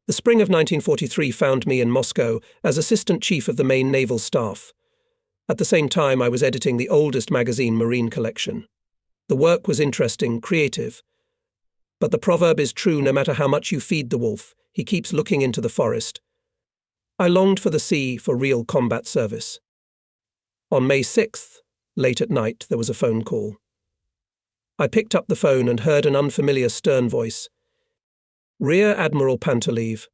The spring of 1943 found me in Moscow as assistant chief of the main naval staff. At the same time, I was editing the oldest magazine marine collection. The work was interesting, creative. But the proverb is true: no matter how much you feed the wolf, he keeps looking into the forest. I longed for the sea, for real combat service. On May 6th, late at night, there was a phone call. I picked up the phone and heard an unfamiliar stern voice. "Rear Admiral Pantaleev."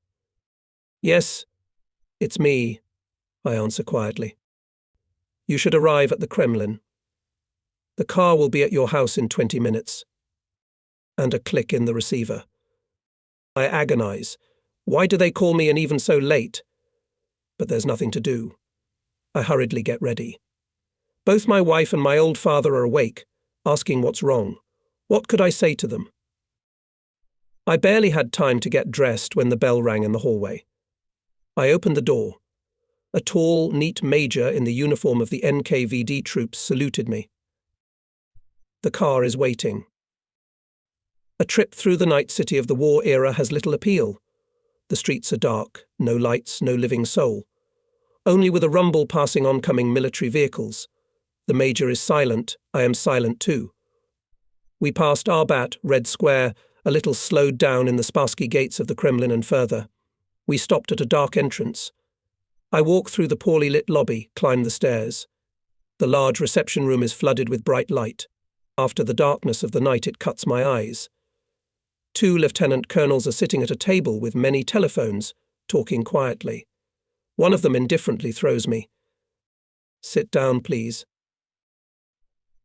"Yes, it's me," I answer quietly. "You should arrive at the Kremlin. The car will be at your house in 20 minutes. And a click in the receiver. I agonize. Why do they call me, and even so late? But there's nothing to do. I hurriedly get ready. Both my wife and my old father are awake, asking what's wrong. What could I say to them? I barely had time to get dressed when the bell rang in the hallway. I opened the door. A tall, neat major in the uniform of the NKVD troops saluted me. The car is waiting. A trip through the night city of the war era has little appeal. The streets are dark, no lights, no living soul. Only with a rumble passing oncoming military vehicles. The major is silent, I am silent too. We passed Arbat, Red Square, a little slowed down in the Spassky gates of the Kremlin and further. We stopped at a dark entrance. I walk through the poorly lit lobby, climb the stairs. The large reception room is flooded with bright light. After the darkness of the night, it cuts my eyes. 2 lieutenant colonels are sitting at a table with many telephones, talking quietly. One of them indifferently throws me. "Sit down, please."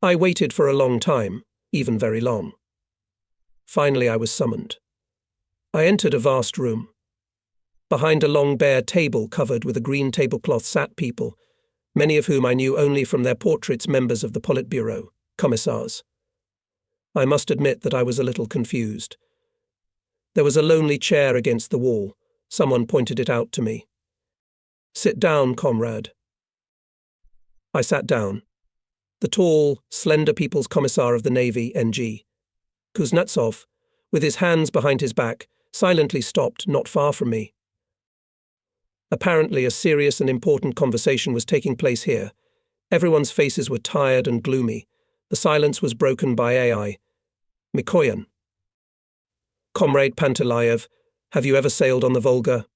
I waited for a long time, even very long. Finally, I was summoned. I entered a vast room. Behind a long bare table covered with a green tablecloth sat people, many of whom I knew only from their portraits, members of the Politburo, commissars. I must admit that I was a little confused. There was a lonely chair against the wall. Someone pointed it out to me. "Sit down, comrade." I sat down. The tall, slender People's Commissar of the Navy, NG, Kuznetsov, with his hands behind his back, silently stopped not far from me. Apparently, a serious and important conversation was taking place here. Everyone's faces were tired and gloomy. The silence was broken by AI. Mikoyan. "Comrade Pantaleev, have you ever sailed on the Volga?"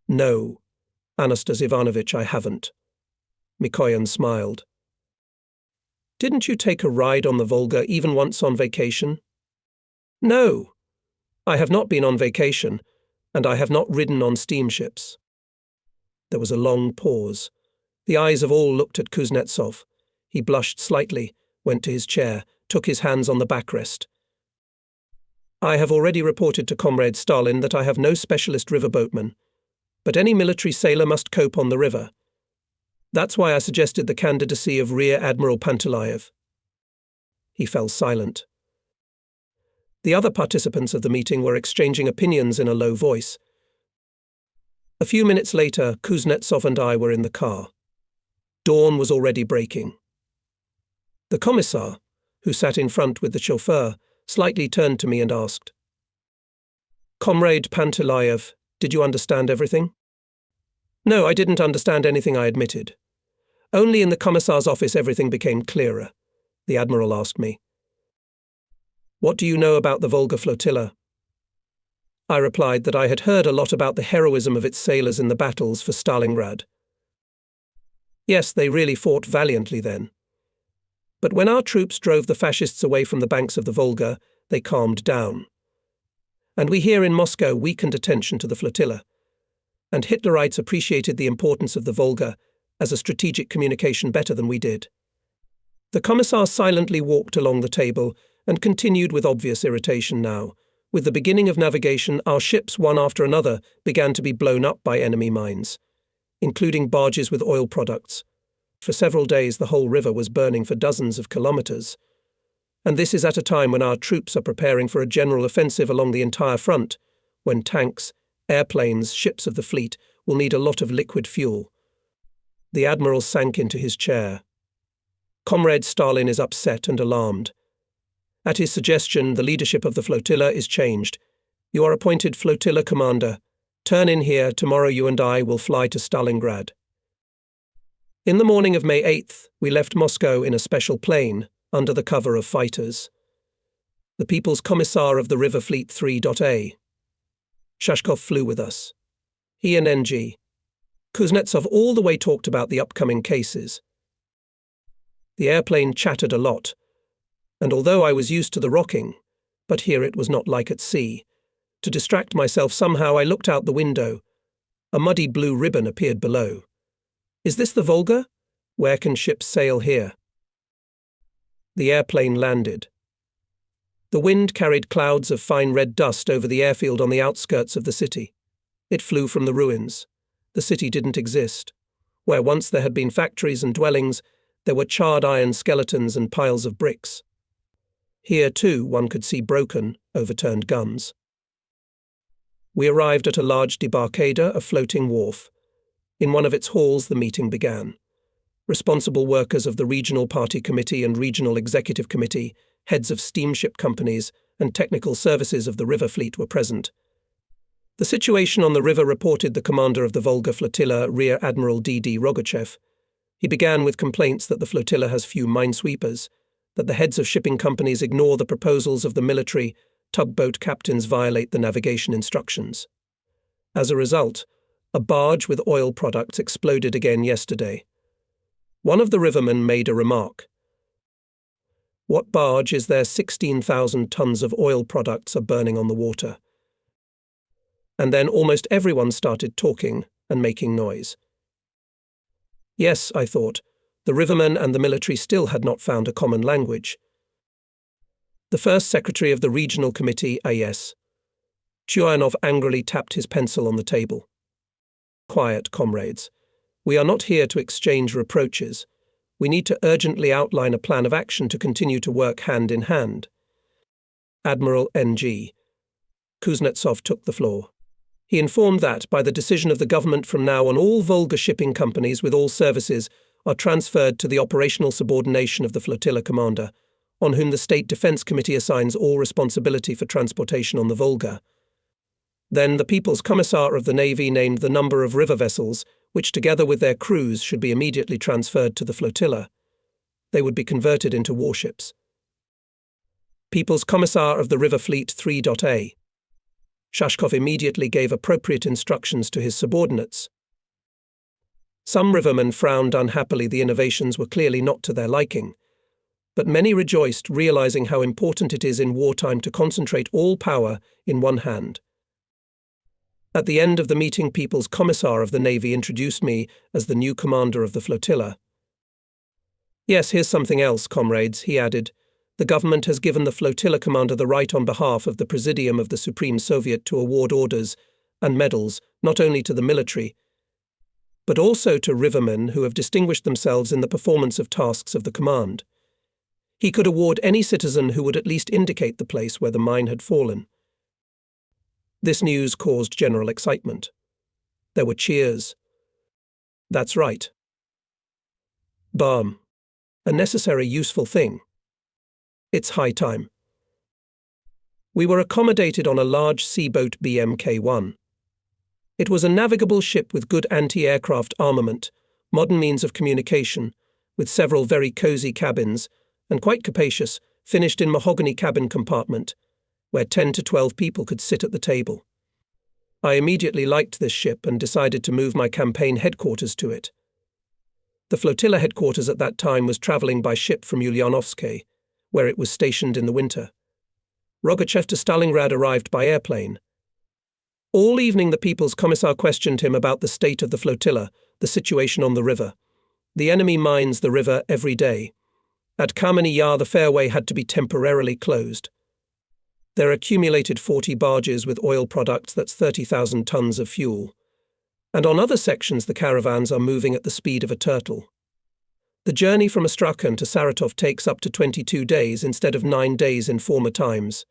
"No, Anastas Ivanovich, I haven't." Mikoyan smiled. "Didn't you take a ride on the Volga even once on vacation?" "No, I have not been on vacation, and I have not ridden on steamships." There was a long pause. The eyes of all looked at Kuznetsov. He blushed slightly, went to his chair, took his hands on the backrest. "I have already reported to Comrade Stalin that I have no specialist riverboatman, but any military sailor must cope on the river. That's why I suggested the candidacy of Rear Admiral Pantaleev." He fell silent. The other participants of the meeting were exchanging opinions in a low voice. A few minutes later, Kuznetsov and I were in the car. Dawn was already breaking. The commissar, who sat in front with the chauffeur, slightly turned to me and asked, "Comrade Pantaleev, did you understand everything?" "No, I didn't understand anything," I admitted. "Only in the commissar's office everything became clearer," the admiral asked me. "What do you know about the Volga flotilla?" I replied that I had heard a lot about the heroism of its sailors in the battles for Stalingrad. "Yes, they really fought valiantly then. But when our troops drove the fascists away from the banks of the Volga, they calmed down. And we here in Moscow weakened attention to the flotilla. And Hitlerites appreciated the importance of the Volga as a strategic communication better than we did." The commissar silently walked along the table and continued with obvious irritation now. With the beginning of navigation, our ships, one after another, began to be blown up by enemy mines, including barges with oil products. For several days, the whole river was burning for dozens of kilometers. And this is at a time when our troops are preparing for a general offensive along the entire front, when tanks, airplanes, ships of the fleet will need a lot of liquid fuel. The admiral sank into his chair. Comrade Stalin is upset and alarmed. At his suggestion, the leadership of the flotilla is changed. You are appointed flotilla commander. Turn in here, tomorrow you and I will fly to Stalingrad. In the morning of May 8th, we left Moscow in a special plane, under the cover of fighters. The People's Commissar of the River Fleet 3.A. Shashkov flew with us. He and NG. Kuznetsov all the way talked about the upcoming cases. The airplane chattered a lot, and although I was used to the rocking, but here it was not like at sea, to distract myself somehow I looked out the window. A muddy blue ribbon appeared below. Is this the Volga? Where can ships sail here? The airplane landed. The wind carried clouds of fine red dust over the airfield on the outskirts of the city. It flew from the ruins. The city didn't exist. Where once there had been factories and dwellings, there were charred iron skeletons and piles of bricks. Here, too, one could see broken, overturned guns. We arrived at a large debarcadero, a floating wharf. In one of its halls the meeting began. Responsible workers of the Regional Party Committee and Regional Executive Committee, heads of steamship companies, and technical services of the river fleet were present. The situation on the river reported the commander of the Volga flotilla, Rear Admiral D.D. Rogachev. He began with complaints that the flotilla has few minesweepers, that the heads of shipping companies ignore the proposals of the military, tugboat captains violate the navigation instructions. As a result, a barge with oil products exploded again yesterday. One of the rivermen made a remark. What barge is there 16,000 tons of oil products are burning on the water? And then almost everyone started talking and making noise. Yes, I thought, the rivermen and the military still had not found a common language. The first secretary of the regional committee, A.S. Chuyanov angrily tapped his pencil on the table. Quiet, comrades. We are not here to exchange reproaches. We need to urgently outline a plan of action to continue to work hand in hand. Admiral N.G. Kuznetsov took the floor. He informed that, by the decision of the government from now on, all Volga shipping companies with all services are transferred to the operational subordination of the flotilla commander, on whom the State Defense Committee assigns all responsibility for transportation on the Volga. Then the People's Commissar of the Navy named the number of river vessels, which together with their crews should be immediately transferred to the flotilla. They would be converted into warships. People's Commissar of the River Fleet 3.A. Shashkov immediately gave appropriate instructions to his subordinates. Some rivermen frowned unhappily. The innovations were clearly not to their liking. But many rejoiced, realizing how important it is in wartime to concentrate all power in one hand. At the end of the meeting, People's Commissar of the Navy introduced me as the new commander of the flotilla. Yes, here's something else, comrades, he added. The government has given the flotilla commander the right on behalf of the Presidium of the Supreme Soviet to award orders and medals not only to the military, but also to rivermen who have distinguished themselves in the performance of tasks of the command. He could award any citizen who would at least indicate the place where the mine had fallen. This news caused general excitement. There were cheers. That's right. Balm. A necessary, useful thing. It's high time. We were accommodated on a large seaboat BMK-1. It was a navigable ship with good anti-aircraft armament, modern means of communication, with several very cosy cabins, and quite capacious, finished in mahogany cabin compartment, where 10 to 12 people could sit at the table. I immediately liked this ship and decided to move my campaign headquarters to it. The flotilla headquarters at that time was travelling by ship from Ulyanovsk, where it was stationed in the winter. Rogachev to Stalingrad arrived by airplane. All evening the People's Commissar questioned him about the state of the flotilla, the situation on the river. The enemy mines the river every day. At Kameny Yar the fairway had to be temporarily closed. There accumulated 40 barges with oil products, that's 30,000 tons of fuel. And on other sections the caravans are moving at the speed of a turtle. The journey from Astrakhan to Saratov takes up to 22 days instead of 9 days in former times.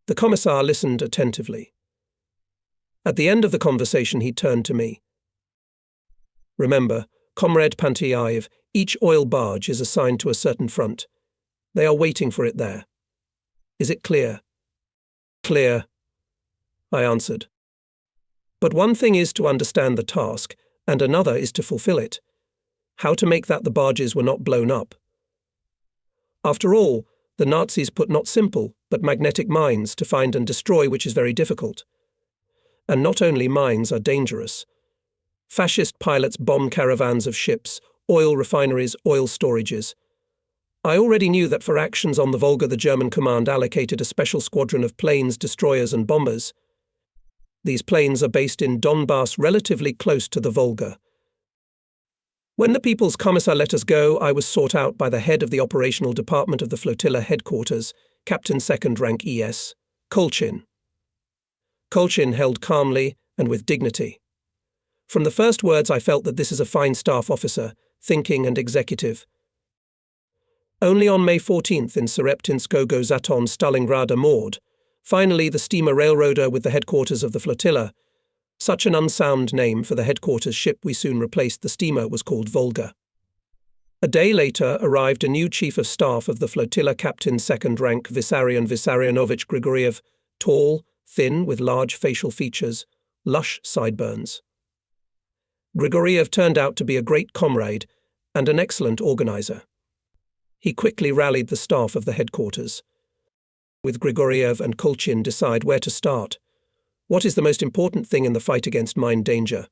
The Commissar listened attentively. At the end of the conversation he turned to me. Remember, Comrade Pantyayev, each oil barge is assigned to a certain front. They are waiting for it there. Is it clear? Clear. I answered. But one thing is to understand the task, and another is to fulfill it. How to make that the barges were not blown up. After all, the Nazis put not simple, but magnetic mines to find and destroy, which is very difficult. And not only mines are dangerous. Fascist pilots bomb caravans of ships, oil refineries, oil storages. I already knew that for actions on the Volga the German command allocated a special squadron of planes, destroyers and bombers. These planes are based in Donbass, relatively close to the Volga. When the People's Commissar let us go, I was sought out by the head of the operational department of the flotilla headquarters, Captain 2nd Rank ES, Kolchin. Kolchin held calmly and with dignity. From the first words I felt that this is a fine staff officer, thinking and executive. Only on May 14th in Sereptinskogo Zaton Stalingrad moored, finally the steamer railroader with the headquarters of the flotilla. Such an unsound name for the headquarters ship we soon replaced the steamer was called Volga. A day later arrived a new chief of staff of the flotilla, Captain 2nd Rank Vissarion Vissarionovich Grigoriev, tall, thin, with large facial features, lush sideburns. Grigoriev turned out to be a great comrade and an excellent organizer. He quickly rallied the staff of the headquarters. With Grigoriev and Kolchin decide where to start. What is the most important thing in the fight against mine danger?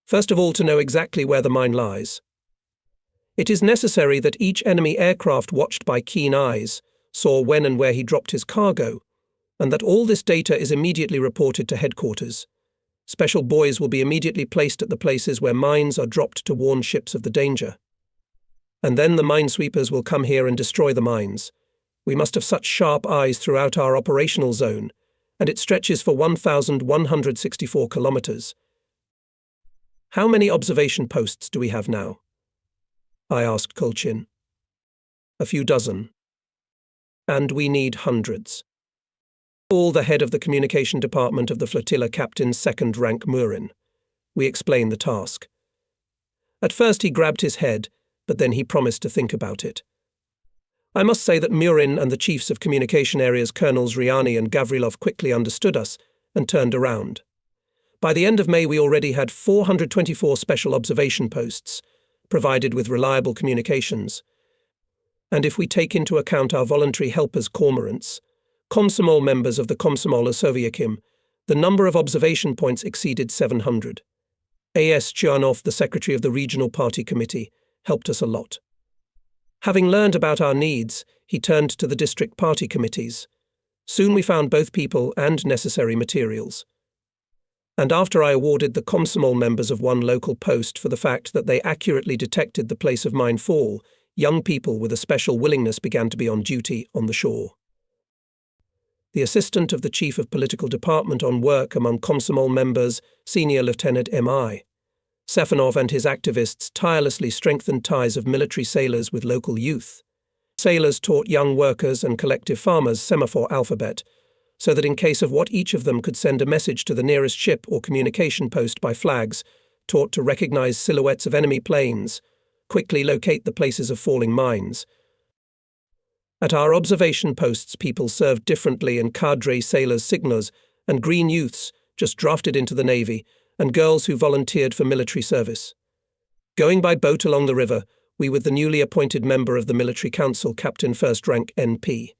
First of all, to know exactly where the mine lies. It is necessary that each enemy aircraft watched by keen eyes saw when and where he dropped his cargo, and that all this data is immediately reported to headquarters. Special buoys will be immediately placed at the places where mines are dropped to warn ships of the danger. And then the minesweepers will come here and destroy the mines. We must have such sharp eyes throughout our operational zone, and it stretches for 1,164 kilometers. How many observation posts do we have now? I asked Kolchin. A few dozen. And we need hundreds. All the head of the communication department of the flotilla, Captain 2nd Rank Murin. We explained the task. At first he grabbed his head, but then he promised to think about it. I must say that Murin and the chiefs of communication areas, Colonels Riani and Gavrilov, quickly understood us and turned around. By the end of May we already had 424 special observation posts, provided with reliable communications. And if we take into account our voluntary helpers, cormorants, Komsomol members of the Komsomol Sovyakim, the number of observation points exceeded 700. A.S. Chyanov, the secretary of the Regional Party Committee, helped us a lot. Having learned about our needs, he turned to the district party committees. Soon we found both people and necessary materials. And after I awarded the Komsomol members of one local post for the fact that they accurately detected the place of mine fall, young people with a special willingness began to be on duty on the shore. The assistant of the chief of political department on work among Komsomol members, Senior Lieutenant M.I. Stefanov and his activists tirelessly strengthened ties of military sailors with local youth. Sailors taught young workers and collective farmers semaphore alphabet, so that in case of what each of them could send a message to the nearest ship or communication post by flags, taught to recognize silhouettes of enemy planes, quickly locate the places of falling mines. At our observation posts people served differently in cadre sailors, signalers, and green youths just drafted into the Navy, and girls who volunteered for military service. Going by boat along the river, we with the newly appointed member of the military council, Captain 1st Rank N.P.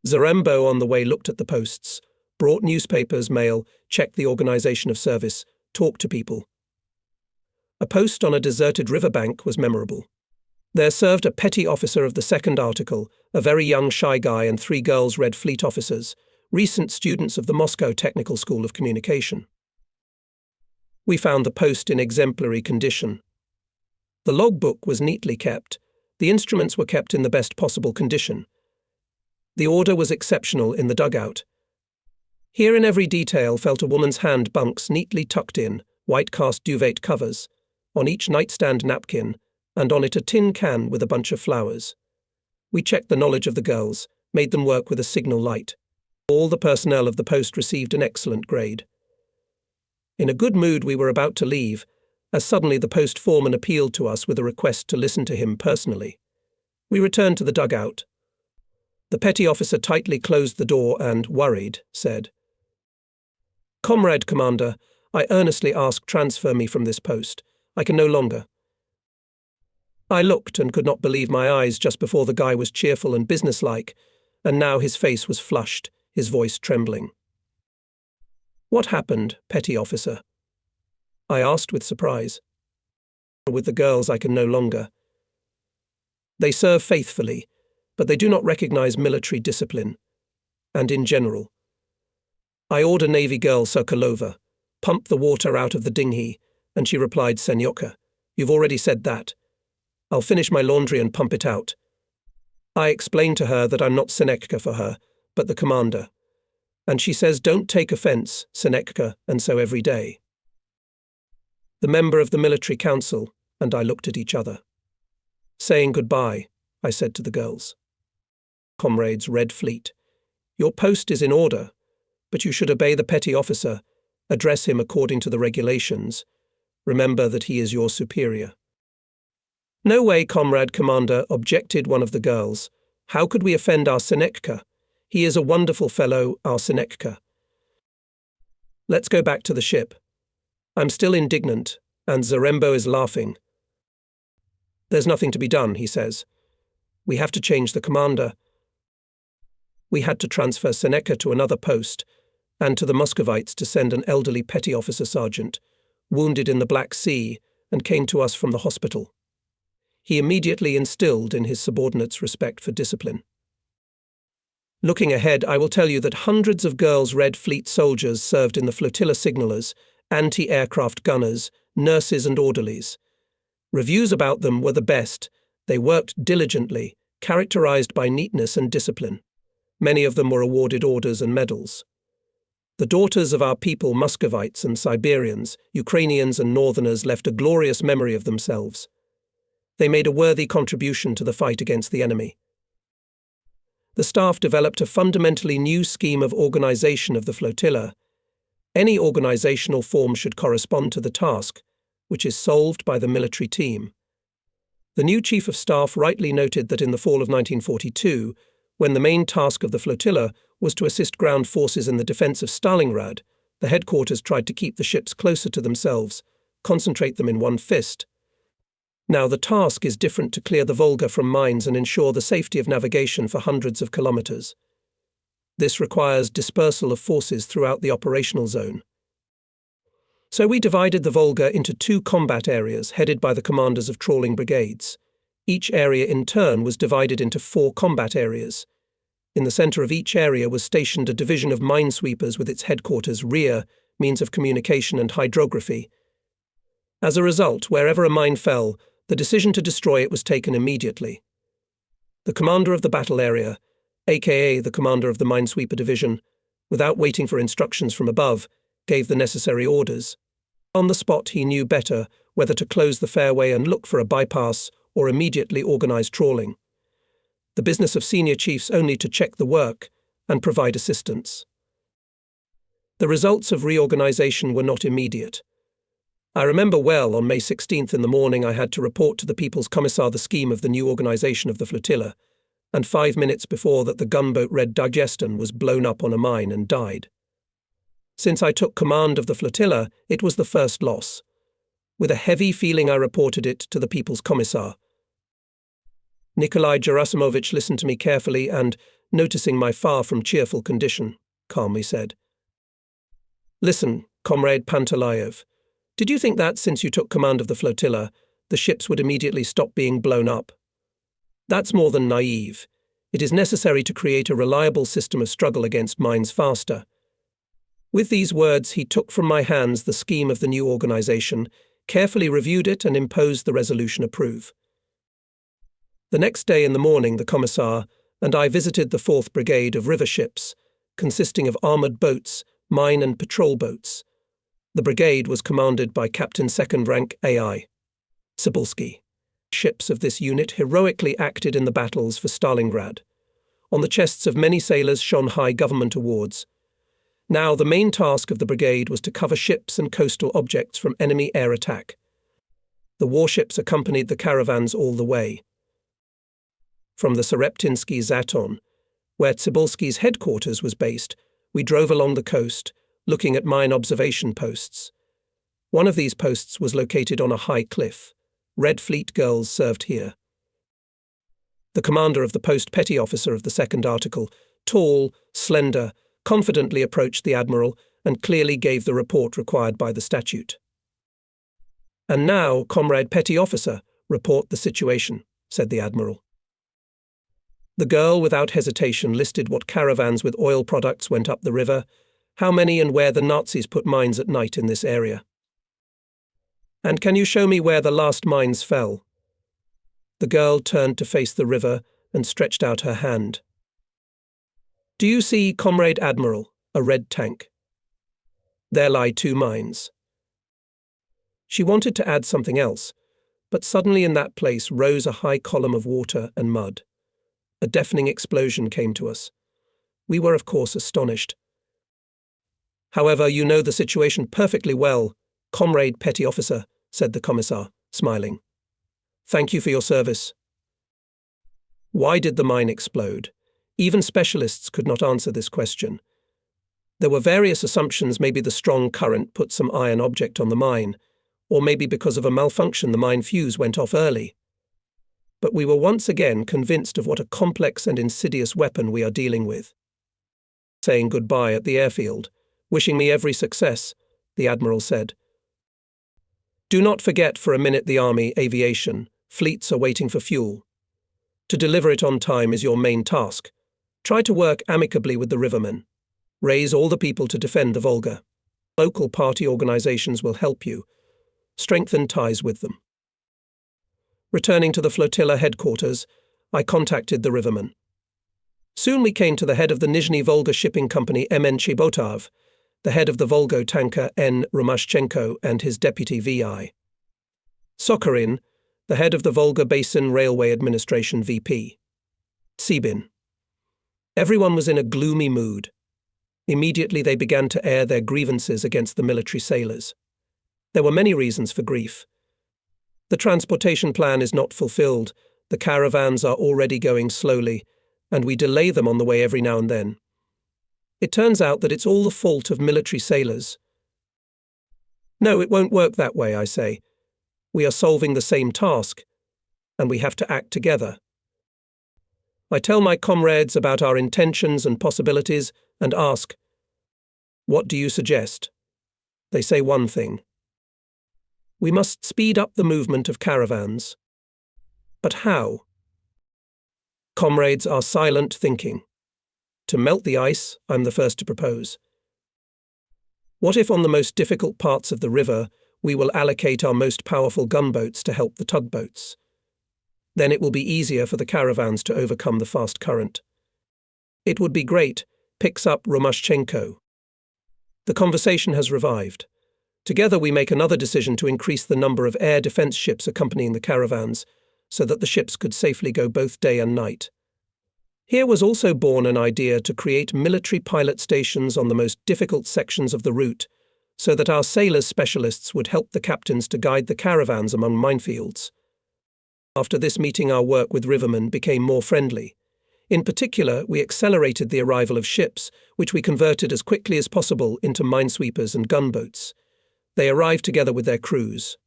Zarembo on the way looked at the posts, brought newspapers, mail, checked the organization of service, talked to people. A post on a deserted riverbank was memorable. There served a petty officer of the second article, a very young shy guy, and 3 girls Red Fleet officers, recent students of the Moscow Technical School of Communication. We found the post in exemplary condition. The logbook was neatly kept. The instruments were kept in the best possible condition. The order was exceptional in the dugout. Here in every detail felt a woman's hand, bunks neatly tucked in, white cast duvet covers, on each nightstand napkin, and on it a tin can with a bunch of flowers. We checked the knowledge of the girls, made them work with a signal light. All the personnel of the post received an excellent grade. In a good mood we were about to leave, as suddenly the post foreman appealed to us with a request to listen to him personally. We returned to the dugout. The petty officer tightly closed the door and, worried, said, Comrade Commander, I earnestly ask transfer me from this post. I can no longer. I looked and could not believe my eyes just before the guy was cheerful and businesslike, and now his face was flushed, his voice trembling. What happened, petty officer? I asked with surprise. With the girls I can no longer. They serve faithfully, but they do not recognize military discipline, and in general. I order Navy girl Sokolova, pump the water out of the dinghy, and she replied, Senyoka, you've already said that. I'll finish my laundry and pump it out. I explained to her that I'm not Seneca for her, but the commander. And she says, don't take offense, Seneca, and so every day. The member of the military council and I looked at each other. Saying goodbye, I said to the girls. Comrades Red Fleet, your post is in order, but you should obey the petty officer, address him according to the regulations. Remember that he is your superior. No way, Comrade Commander, objected one of the girls. How could we offend our Seneca? He is a wonderful fellow, our Seneca. Let's go back to the ship. I'm still indignant, and Zarembo is laughing. There's nothing to be done, he says. We have to change the commander. We had to transfer Seneca to another post, and to the Muscovites to send an elderly petty officer sergeant, wounded in the Black Sea, and came to us from the hospital. He immediately instilled in his subordinates respect for discipline. Looking ahead, I will tell you that hundreds of girls' Red Fleet soldiers served in the flotilla signallers, anti-aircraft gunners, nurses and orderlies. Reviews about them were the best. They worked diligently, characterized by neatness and discipline. Many of them were awarded orders and medals. The daughters of our people, Muscovites and Siberians, Ukrainians and Northerners, left a glorious memory of themselves. They made a worthy contribution to the fight against the enemy. The staff developed a fundamentally new scheme of organization of the flotilla. Any organizational form should correspond to the task, which is solved by the military team. The new Chief of Staff rightly noted that in the fall of 1942, when the main task of the flotilla was to assist ground forces in the defense of Stalingrad, the headquarters tried to keep the ships closer to themselves, concentrate them in one fist. Now the task is different to clear the Volga from mines and ensure the safety of navigation for hundreds of kilometers. This requires dispersal of forces throughout the operational zone. So we divided the Volga into 2 combat areas headed by the commanders of trawling brigades. Each area in turn was divided into 4 combat areas. In the center of each area was stationed a division of minesweepers with its headquarters rear, means of communication and hydrography. As a result, wherever a mine fell, the decision to destroy it was taken immediately. The commander of the battle area, aka the commander of the minesweeper division, without waiting for instructions from above, gave the necessary orders. On the spot he knew better whether to close the fairway and look for a bypass or immediately organize trawling. The business of senior chiefs only to check the work and provide assistance. The results of reorganization were not immediate. I remember well, on May 16th in the morning I had to report to the People's Commissar the scheme of the new organization of the flotilla, and 5 minutes before that the gunboat Red Digeston was blown up on a mine and died. Since I took command of the flotilla, it was the first loss. With a heavy feeling I reported it to the People's Commissar. Nikolai Gerasimovich listened to me carefully and, noticing my far from cheerful condition, calmly said, "Listen, Comrade Pantalayev, did you think that, since you took command of the flotilla, the ships would immediately stop being blown up? That's more than naive. It is necessary to create a reliable system of struggle against mines faster." With these words, he took from my hands the scheme of the new organization, carefully reviewed it and imposed the resolution approve. The next day in the morning, the Commissar and I visited the 4th Brigade of river ships, consisting of armoured boats, mine and patrol boats. The brigade was commanded by Captain 2nd Rank AI Cybulski. Ships of this unit heroically acted in the battles for Stalingrad. On the chests of many sailors shone high government awards. Now the main task of the brigade was to cover ships and coastal objects from enemy air attack. The warships accompanied the caravans all the way. From the Sereptinsky Zaton, where Cybulski's headquarters was based, we drove along the coast, looking at mine observation posts. One of these posts was located on a high cliff. Red Fleet girls served here. The commander of the post, petty officer of the second article, tall, slender, confidently approached the admiral and clearly gave the report required by the statute. "And now, comrade petty officer, report the situation," said the admiral. The girl, without hesitation, listed what caravans with oil products went up the river, how many and where the Nazis put mines at night in this area. "And can you show me where the last mines fell?" The girl turned to face the river and stretched out her hand. "Do you see, Comrade Admiral, a red tank? There lie 2 mines." She wanted to add something else, but suddenly in that place rose a high column of water and mud. A deafening explosion came to us. We were, of course, astonished. "However, you know the situation perfectly well, Comrade Petty Officer," said the Commissar, smiling. "Thank you for your service." Why did the mine explode? Even specialists could not answer this question. There were various assumptions. Maybe the strong current put some iron object on the mine, or maybe because of a malfunction the mine fuse went off early. But we were once again convinced of what a complex and insidious weapon we are dealing with. Saying goodbye at the airfield, wishing me every success, the Admiral said, "Do not forget for a minute the Army, aviation, fleets are waiting for fuel. To deliver it on time is your main task. Try to work amicably with the rivermen. Raise all the people to defend the Volga. Local party organizations will help you. Strengthen ties with them." Returning to the flotilla headquarters, I contacted the rivermen. Soon we came to the head of the Nizhny Volga shipping company MN Chibotov, the head of the Volga tanker N. Romashchenko and his deputy VI. Sokharin, the head of the Volga Basin Railway Administration VP. Sibin. Everyone was in a gloomy mood. Immediately they began to air their grievances against the military sailors. There were many reasons for grief. The transportation plan is not fulfilled, the caravans are already going slowly, and we delay them on the way every now and then. It turns out that it's all the fault of military sailors. No, it won't work that way, I say. We are solving the same task, and we have to act together. I tell my comrades about our intentions and possibilities and ask, "What do you suggest?" They say one thing. We must speed up the movement of caravans. But how? Comrades are silent thinking. To melt the ice, I'm the first to propose. What if on the most difficult parts of the river, we will allocate our most powerful gunboats to help the tugboats? Then it will be easier for the caravans to overcome the fast current. It would be great, picks up Romashchenko. The conversation has revived. Together we make another decision to increase the number of air defense ships accompanying the caravans, so that the ships could safely go both day and night. Here was also born an idea to create military pilot stations on the most difficult sections of the route, so that our sailors specialists would help the captains to guide the caravans among minefields. After this meeting, our work with rivermen became more friendly. In particular, we accelerated the arrival of ships, which we converted as quickly as possible into minesweepers and gunboats. They arrived together with their crews.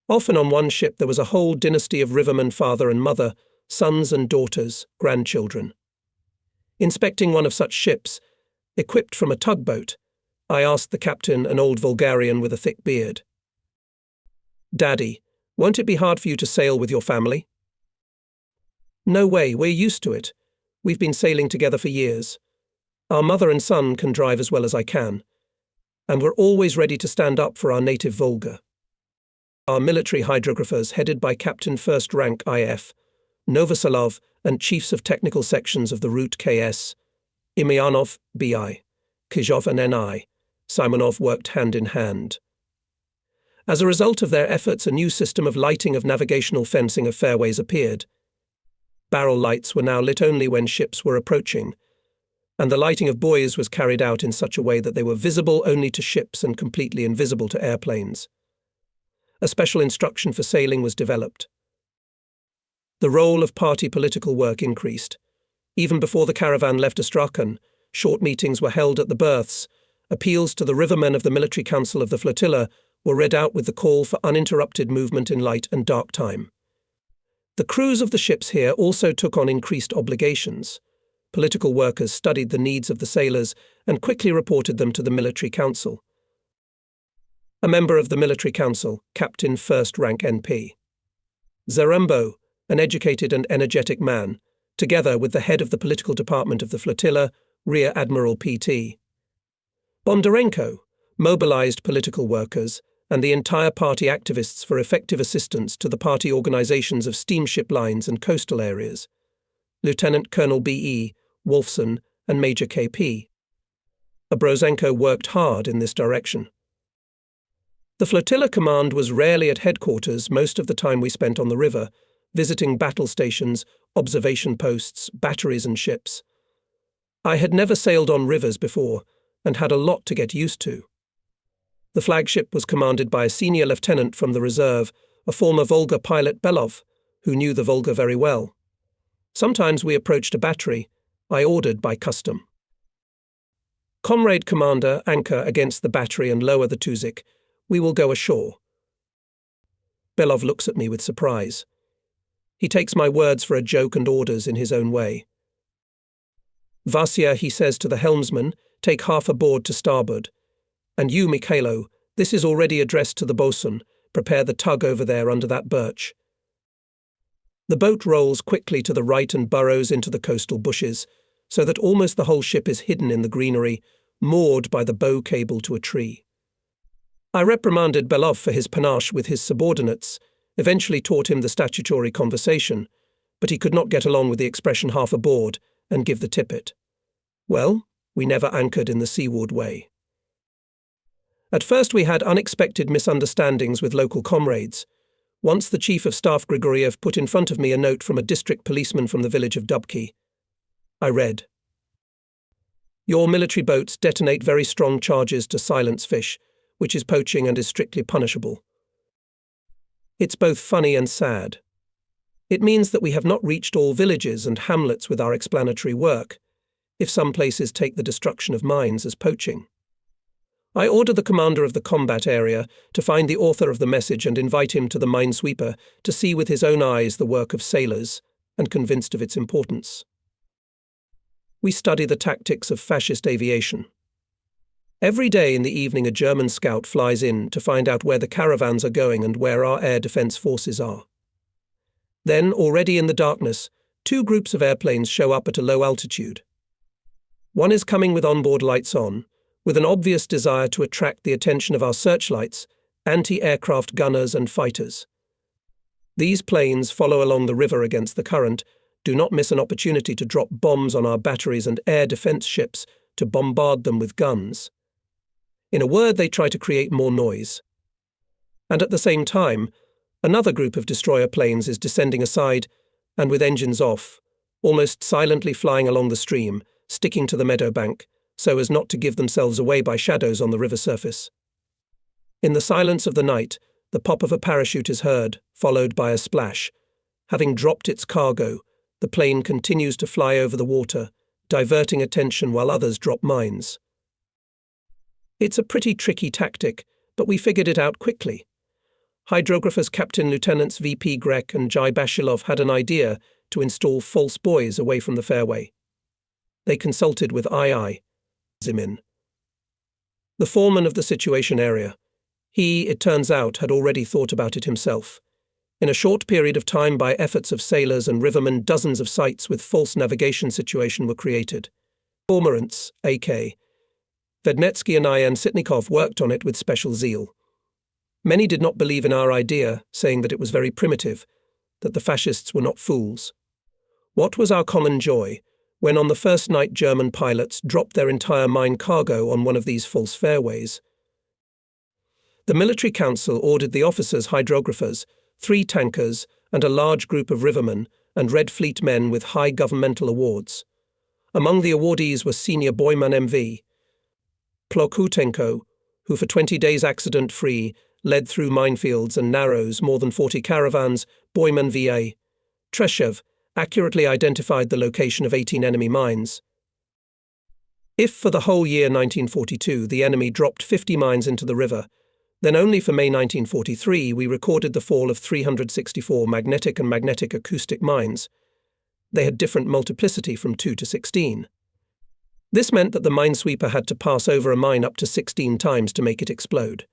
Often on one ship there was a whole dynasty of rivermen, father and mother, sons and daughters, grandchildren. Inspecting one of such ships, equipped from a tugboat, I asked the captain, an old Bulgarian with a thick beard, "Daddy, won't it be hard for you to sail with your family?" "No way, we're used to it. We've been sailing together for years. Our mother and son can drive as well as I can, and we're always ready to stand up for our native Volga." Our military hydrographers, headed by Captain First Rank IF, Novoselov, and chiefs of technical sections of the route KS, Imyanov, BI, Kyzhov and NI, Simonov worked hand in hand. As a result of their efforts, a new system of lighting of navigational fencing of fairways appeared. Barrel lights were now lit only when ships were approaching, and the lighting of buoys was carried out in such a way that they were visible only to ships and completely invisible to airplanes. A special instruction for sailing was developed. The role of party political work increased. Even before the caravan left Astrakhan, short meetings were held at the berths, appeals to the rivermen of the military council of the flotilla were read out with the call for uninterrupted movement in light and dark time. The crews of the ships here also took on increased obligations. Political workers studied the needs of the sailors and quickly reported them to the military council. A member of the military council, Captain First Rank NP. Zarembo, an educated and energetic man, together with the head of the political department of the flotilla, Rear Admiral P.T. Bondarenko mobilized political workers and the entire party activists for effective assistance to the party organizations of steamship lines and coastal areas. Lieutenant Colonel B.E. Wolfson and Major K.P. Abrozenko worked hard in this direction. The flotilla command was rarely at headquarters most of the time we spent on the river, visiting battle stations, observation posts, batteries and ships. I had never sailed on rivers before and had a lot to get used to. The flagship was commanded by a senior lieutenant from the reserve, a former Volga pilot Belov, who knew the Volga very well. Sometimes we approached a battery, I ordered by custom. Comrade Commander, anchor against the battery and lower the Tuzik. We will go ashore. Belov looks at me with surprise. He takes my words for a joke and orders in his own way. Vasya, he says to the helmsman, take half aboard to starboard. And you, Mikhailo, this is already addressed to the bosun. Prepare the tug over there under that birch. The boat rolls quickly to the right and burrows into the coastal bushes, so that almost the whole ship is hidden in the greenery, moored by the bow cable to a tree. I reprimanded Belov for his panache with his subordinates, eventually taught him the statutory conversation, but he could not get along with the expression half aboard and give the tippet. Well, we never anchored in the seaward way. At first we had unexpected misunderstandings with local comrades. Once the Chief of Staff Grigoriev put in front of me a note from a district policeman from the village of Dubki. I read, "Your military boats detonate very strong charges to silence fish, which is poaching and is strictly punishable. It's both funny and sad. It means that we have not reached all villages and hamlets with our explanatory work, if some places take the destruction of mines as poaching. I order the commander of the combat area to find the author of the message and invite him to the minesweeper to see with his own eyes the work of sailors, and convinced of its importance. We study the tactics of fascist aviation. Every day in the evening a German scout flies in to find out where the caravans are going and where our air defense forces are. Then, already in the darkness, two groups of airplanes show up at a low altitude. One is coming with onboard lights on, with an obvious desire to attract the attention of our searchlights, anti-aircraft gunners and fighters. These planes follow along the river against the current, do not miss an opportunity to drop bombs on our batteries and air defense ships to bombard them with guns. In a word, they try to create more noise. And at the same time, another group of destroyer planes is descending aside and with engines off, almost silently flying along the stream, sticking to the meadowbank, so as not to give themselves away by shadows on the river surface. In the silence of the night, the pop of a parachute is heard, followed by a splash. Having dropped its cargo, the plane continues to fly over the water, diverting attention while others drop mines. It's a pretty tricky tactic, but we figured it out quickly. Hydrographers Captain Lieutenants V.P. Grek and Jai Bashilov had an idea to install false buoys away from the fairway. They consulted with II. Zimin, the foreman of the situation area. He, it turns out, had already thought about it himself. In a short period of time, by efforts of sailors and rivermen, dozens of sites with false navigation situation were created. Cormorants, A.K. Vednetsky and I and Sitnikov worked on it with special zeal. Many did not believe in our idea, saying that it was very primitive, that the fascists were not fools. What was our common joy when on the first night German pilots dropped their entire mine cargo on one of these false fairways? The military council ordered the officers' hydrographers, 3 tankers, and a large group of rivermen and Red Fleet men with high governmental awards. Among the awardees was senior Boyman M.V. Plokhutenko, who for 20 days accident-free led through minefields and narrows more than 40 caravans, Boyman V.A. Treshev accurately identified the location of 18 enemy mines. If for the whole year 1942 the enemy dropped 50 mines into the river, then only for May 1943 we recorded the fall of 364 magnetic and magnetic acoustic mines. They had different multiplicity from 2 to 16. This meant that the minesweeper had to pass over a mine up to 16 times to make it explode.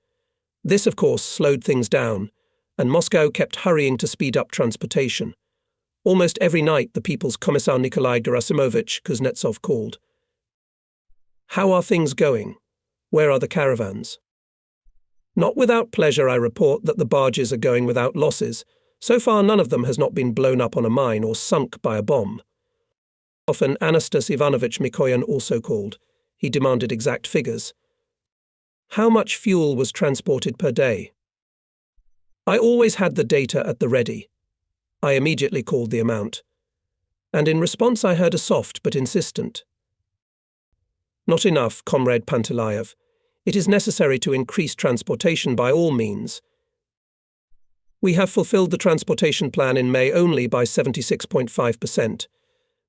This, of course, slowed things down, and Moscow kept hurrying to speed up transportation. Almost every night the People's Commissar Nikolai Gerasimovich Kuznetsov called. "How are things going? Where are the caravans?" Not without pleasure I report that the barges are going without losses. So far none of them has not been blown up on a mine or sunk by a bomb. Often Anastas Ivanovich Mikoyan also called. He demanded exact figures. How much fuel was transported per day? I always had the data at the ready. I immediately called the amount. And in response I heard a soft but insistent. "Not enough, Comrade Pantelayev. It is necessary to increase transportation by all means. We have fulfilled the transportation plan in May only by 76.5%.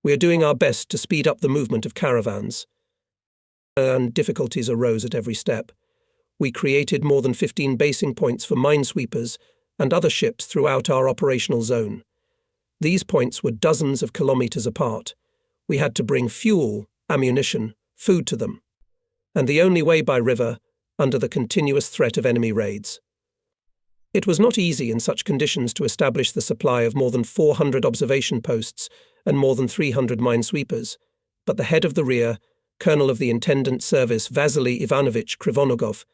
We are doing our best to speed up the movement of caravans." And difficulties arose at every step. We created more than 15 basing points for minesweepers and other ships throughout our operational zone. These points were dozens of kilometers apart. We had to bring fuel, ammunition, food to them. And the only way by river, under the continuous threat of enemy raids. It was not easy in such conditions to establish the supply of more than 400 observation posts and more than 300 minesweepers, but the head of the rear, Colonel of the Intendant Service Vasily Ivanovich Krivonogov,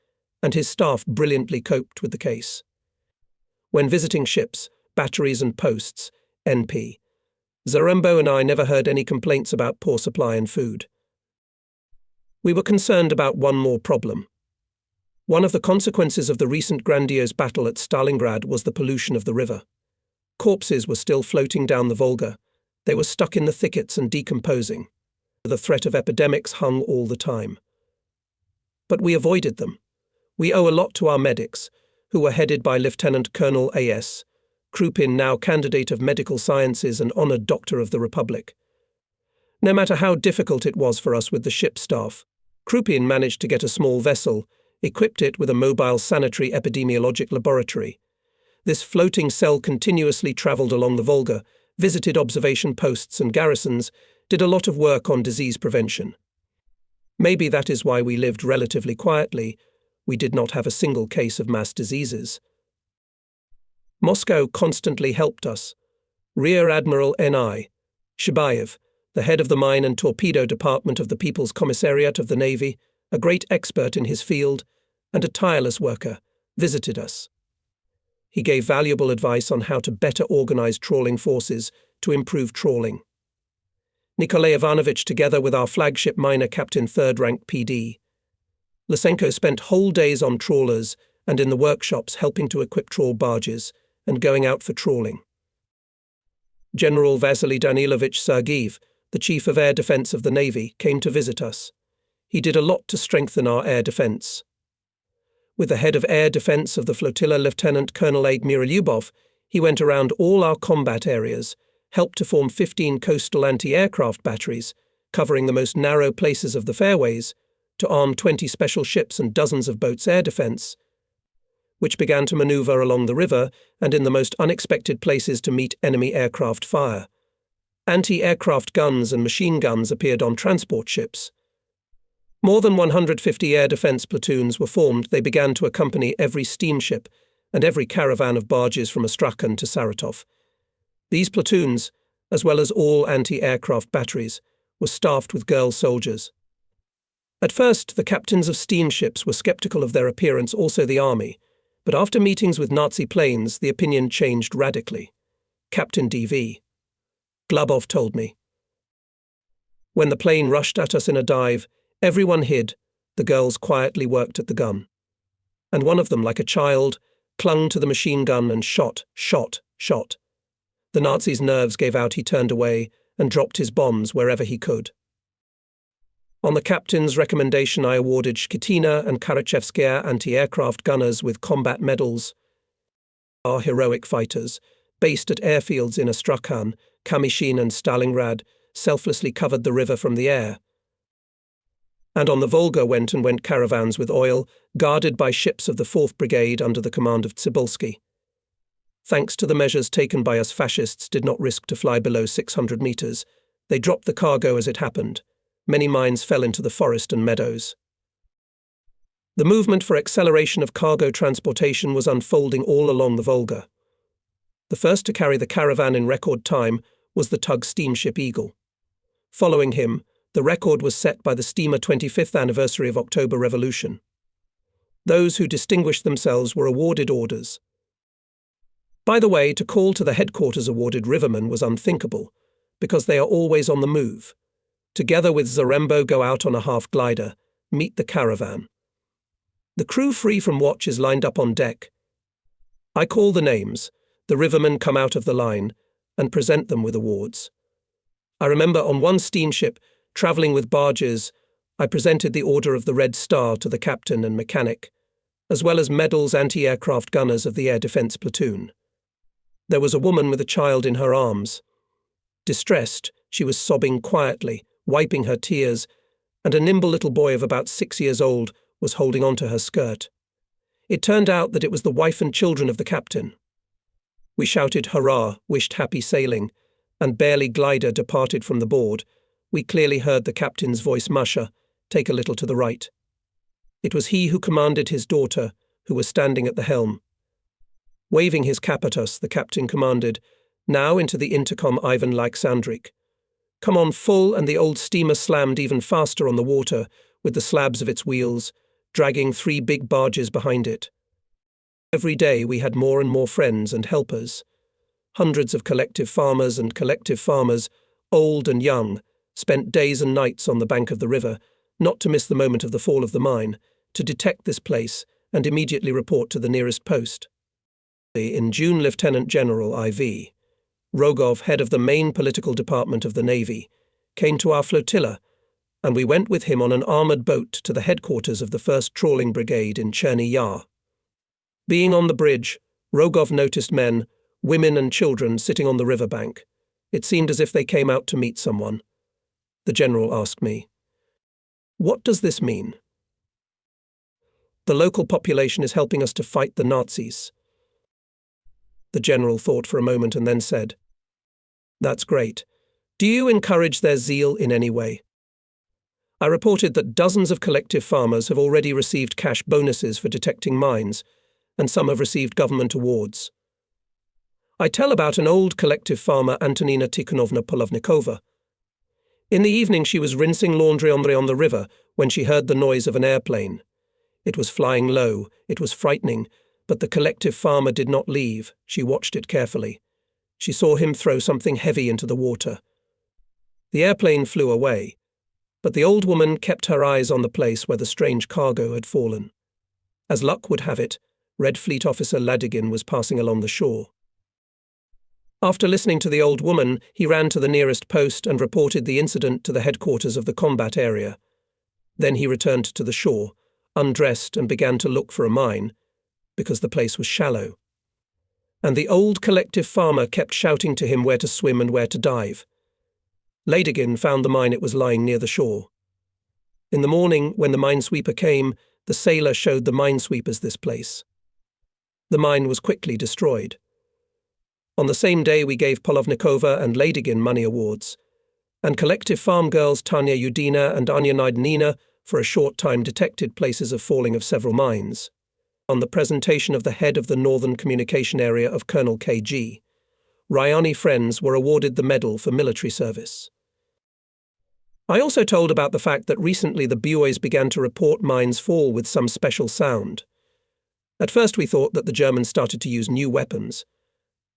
and his staff brilliantly coped with the case. When visiting ships, batteries and posts, NP, Zarembo and I never heard any complaints about poor supply and food. We were concerned about one more problem. One of the consequences of the recent grandiose battle at Stalingrad was the pollution of the river. Corpses were still floating down the Volga. They were stuck in the thickets and decomposing. The threat of epidemics hung all the time. But we avoided them. We owe a lot to our medics, who were headed by Lieutenant Colonel A.S. Krupin, now candidate of medical sciences and honored Doctor of the Republic. No matter how difficult it was for us with the ship staff, Krupin managed to get a small vessel, equipped it with a mobile sanitary epidemiologic laboratory. This floating cell continuously travelled along the Volga, visited observation posts and garrisons, did a lot of work on disease prevention. Maybe that is why we lived relatively quietly. We did not have a single case of mass diseases. Moscow constantly helped us. Rear Admiral N.I. Shabayev, the head of the Mine and Torpedo Department of the People's Commissariat of the Navy, a great expert in his field, and a tireless worker, visited us. He gave valuable advice on how to better organize trawling forces to improve trawling. Nikolai Ivanovich, together with our flagship miner captain 3rd Rank PD. Lysenko spent whole days on trawlers and in the workshops helping to equip trawl barges and going out for trawling. General Vasily Danilovich Sergeyev, the Chief of Air Defense of the Navy, came to visit us. He did a lot to strengthen our air defense. With the head of air defense of the flotilla, Lieutenant Colonel Admiral Lyubov, he went around all our combat areas, helped to form 15 coastal anti-aircraft batteries, covering the most narrow places of the fairways, to arm 20 special ships and dozens of boats' air defense, which began to maneuver along the river and in the most unexpected places to meet enemy aircraft fire. Anti-aircraft guns and machine guns appeared on transport ships. More than 150 air defense platoons were formed. They began to accompany every steamship and every caravan of barges from Astrakhan to Saratov. These platoons, as well as all anti-aircraft batteries, were staffed with girl soldiers. At first, the captains of steamships were skeptical of their appearance, also the army, but after meetings with Nazi planes, the opinion changed radically. Captain D.V. Glabov told me. When the plane rushed at us in a dive, everyone hid. The girls quietly worked at the gun. And one of them, like a child, clung to the machine gun and shot. The Nazis' nerves gave out. He turned away and dropped his bombs wherever he could. On the captain's recommendation, I awarded Shkitina and Karachevskaya anti-aircraft gunners with combat medals. Our heroic fighters, based at airfields in Astrakhan, Kamyshin and Stalingrad, selflessly covered the river from the air. And on the Volga went caravans with oil, guarded by ships of the 4th Brigade under the command of Tsibulski. Thanks to the measures taken by us, fascists did not risk to fly below 600 meters. They dropped the cargo as it happened. Many mines fell into the forest and meadows. The movement for acceleration of cargo transportation was unfolding all along the Volga. The first to carry the caravan in record time was the tug steamship Eagle. Following him, the record was set by the steamer 25th anniversary of October Revolution. Those who distinguished themselves were awarded orders. By the way, to call to the headquarters awarded rivermen was unthinkable, because they are always on the move. Together with Zarembo go out on a half-glider, meet the caravan. The crew free from watch is lined up on deck. I call the names, the rivermen come out of the line, and present them with awards. I remember on one steamship, travelling with barges, I presented the Order of the Red Star to the captain and mechanic, as well as medals anti-aircraft gunners of the air defence platoon. There was a woman with a child in her arms. Distressed, she was sobbing quietly, wiping her tears, and a nimble little boy of about 6 years old was holding on to her skirt. It turned out that it was the wife and children of the captain. We shouted hurrah, wished happy sailing, and barely glider departed from the board, we clearly heard the captain's voice mutter, "Take a little to the right." It was he who commanded his daughter, who was standing at the helm. Waving his cap at us, the captain commanded, "Now into the intercom, Ivan Alexandrik. Come on full," and the old steamer slammed even faster on the water, with the slabs of its wheels, dragging 3 big barges behind it. Every day we had more and more friends and helpers. Hundreds of collective farmers, old and young, spent days and nights on the bank of the river, not to miss the moment of the fall of the mine, to detect this place and immediately report to the nearest post. In June, Lieutenant General IV. Rogov, head of the main political department of the Navy, came to our flotilla, and we went with him on an armoured boat to the headquarters of the 1st Trawling Brigade in Cherny Yar. Being on the bridge, Rogov noticed men, women and children sitting on the riverbank. It seemed as if they came out to meet someone. The general asked me, "What does this mean?" "The local population is helping us to fight the Nazis." The general thought for a moment and then said, "That's great. Do you encourage their zeal in any way?" I reported that dozens of collective farmers have already received cash bonuses for detecting mines, and some have received government awards. I tell about an old collective farmer, Antonina Tikhonovna Polovnikova. In the evening she was rinsing laundry on the river when she heard the noise of an airplane. It was flying low, it was frightening, but the collective farmer did not leave. She watched it carefully. She saw him throw something heavy into the water. The airplane flew away, but the old woman kept her eyes on the place where the strange cargo had fallen. As luck would have it, Red Fleet Officer Ladigin was passing along the shore. After listening to the old woman, he ran to the nearest post and reported the incident to the headquarters of the combat area. Then he returned to the shore, undressed, and began to look for a mine, because the place was shallow. And the old collective farmer kept shouting to him where to swim and where to dive. Ladigin found the mine. It was lying near the shore. In the morning, when the minesweeper came, the sailor showed the minesweepers this place. The mine was quickly destroyed. On the same day we gave Polovnikova and Ladigin money awards, and collective farm girls Tanya Yudina and Anya Naidanina for a short time detected places of falling of several mines. On the presentation of the head of the Northern Communication Area of Colonel K.G., Ryani friends were awarded the medal for military service. I also told about the fact that recently the buoys began to report mines fall with some special sound. At first we thought that the Germans started to use new weapons,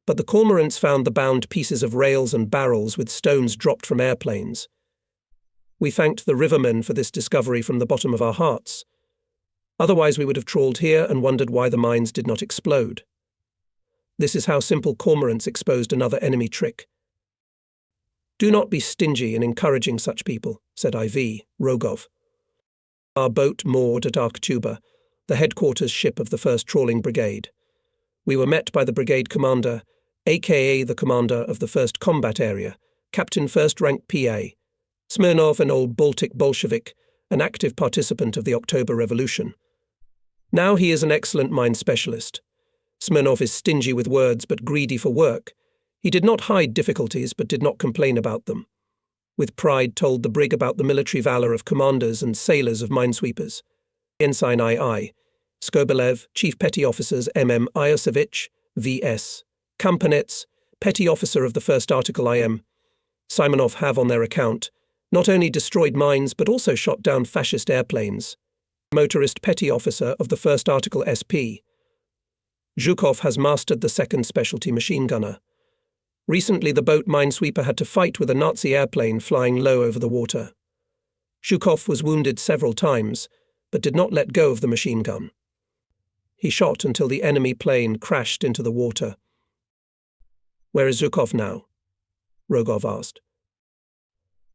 but the cormorants found the bound pieces of rails and barrels with stones dropped from airplanes. We thanked the rivermen for this discovery from the bottom of our hearts. Otherwise we would have trawled here and wondered why the mines did not explode. This is how simple cormorants exposed another enemy trick. "Do not be stingy in encouraging such people," said IV. Rogov. Our boat moored at Arkhtuba, the headquarters ship of the 1st Trawling Brigade. We were met by the brigade commander, aka the commander of the 1st Combat Area, Captain 1st Rank PA, Smirnov, an old Baltic Bolshevik, an active participant of the October Revolution. Now he is an excellent mine specialist. Smirnov is stingy with words but greedy for work. He did not hide difficulties but did not complain about them. With pride told the brig about the military valor of commanders and sailors of minesweepers. Ensign II, Skobelev, Chief Petty Officers MM Iosevich, V.S. Kampanets, Petty Officer of the First Article IM, Simonov have on their account not only destroyed mines but also shot down fascist airplanes. Motorist Petty Officer of the First Article SP. Zhukov has mastered the second specialty machine gunner. Recently the boat minesweeper had to fight with a Nazi airplane flying low over the water. Zhukov was wounded several times, but did not let go of the machine gun. He shot until the enemy plane crashed into the water. "Where is Zhukov now?" Rogov asked.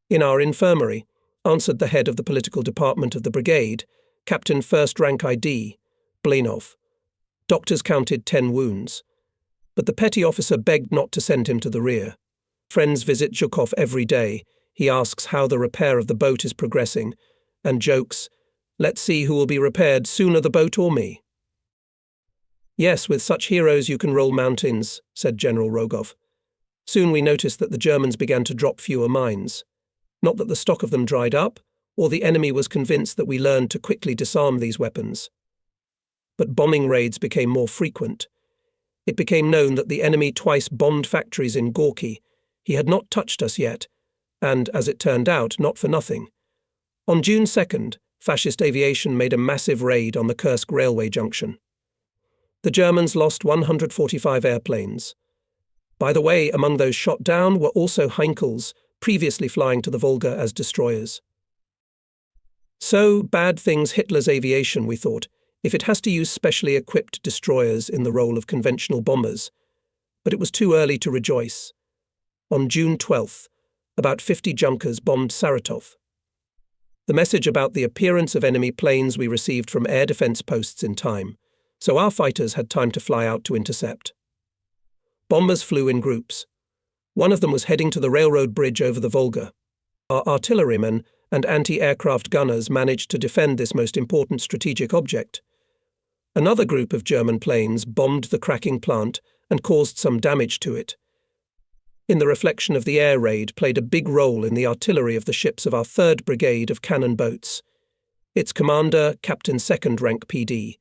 "In our infirmary," answered the head of the political department of the brigade, Captain First Rank ID, Blenov. Doctors counted 10 wounds. But the petty officer begged not to send him to the rear. Friends visit Zhukov every day. He asks how the repair of the boat is progressing, and jokes, "Let's see who will be repaired sooner, the boat or me." "Yes, with such heroes you can roll mountains," said General Rogov. Soon we noticed that the Germans began to drop fewer mines. Not that the stock of them dried up, or the enemy was convinced that we learned to quickly disarm these weapons. But bombing raids became more frequent. It became known that the enemy twice bombed factories in Gorky. He had not touched us yet, and, as it turned out, not for nothing. On June 2nd, fascist aviation made a massive raid on the Kursk railway junction. The Germans lost 145 airplanes. By the way, among those shot down were also Heinkels, previously flying to the Volga as destroyers. So bad things Hitler's aviation, we thought, if it has to use specially equipped destroyers in the role of conventional bombers. But it was too early to rejoice. On June 12th, about 50 Junkers bombed Saratov. The message about the appearance of enemy planes we received from air defense posts in time, so our fighters had time to fly out to intercept. Bombers flew in groups. One of them was heading to the railroad bridge over the Volga. Our artillerymen and anti-aircraft gunners managed to defend this most important strategic object. Another group of German planes bombed the cracking plant and caused some damage to it. In the reflection of the air raid played a big role in the artillery of the ships of our 3rd Brigade of cannon boats. Its commander, Captain 2nd Rank PD.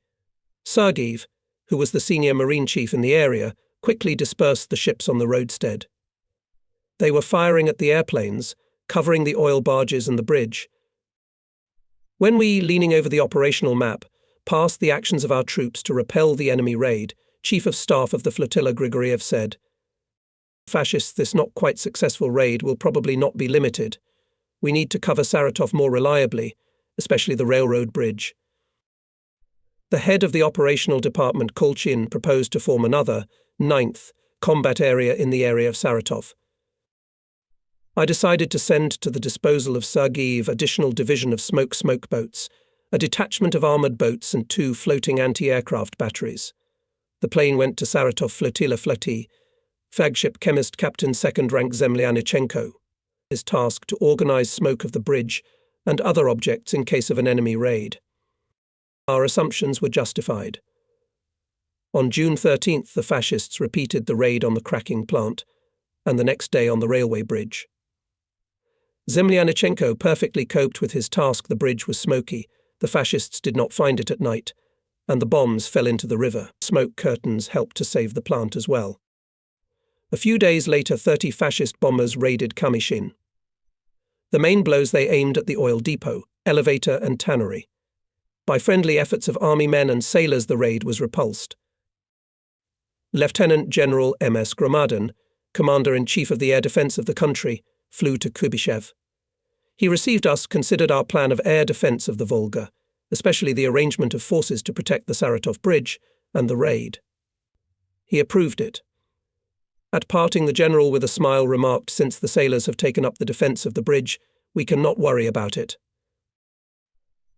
Sergeyev, who was the senior marine chief in the area, quickly dispersed the ships on the roadstead. They were firing at the airplanes, covering the oil barges and the bridge. When we, leaning over the operational map, passed the actions of our troops to repel the enemy raid, Chief of Staff of the flotilla Grigoriev said, "Fascists, this not quite successful raid will probably not be limited. We need to cover Saratov more reliably, especially the railroad bridge." The head of the operational department, Kolchin, proposed to form another, 9th, combat area in the area of Saratov. I decided to send to the disposal of Sergeyev additional division of smoke boats, a detachment of armoured boats and 2 floating anti-aircraft batteries. The plane went to Saratov flotilla flagship chemist Captain 2nd Rank Zemlyanichenko. His task to organise smoke of the bridge and other objects in case of an enemy raid. Our assumptions were justified. On June 13th, the fascists repeated the raid on the cracking plant, and the next day on the railway bridge. Zemlyanichenko perfectly coped with his task. The bridge was smoky. The fascists did not find it at night, and the bombs fell into the river. Smoke curtains helped to save the plant as well. A few days later, 30 fascist bombers raided Kamyshin. The main blows they aimed at the oil depot, elevator and tannery. By friendly efforts of army men and sailors, the raid was repulsed. Lieutenant General M.S. Gromadin, Commander-in-Chief of the Air Defense of the country, flew to Kubyshev. He received us, considered our plan of air defense of the Volga, especially the arrangement of forces to protect the Saratov bridge and the raid. He approved it. At parting, the general with a smile remarked, "Since the sailors have taken up the defense of the bridge, we can not worry about it."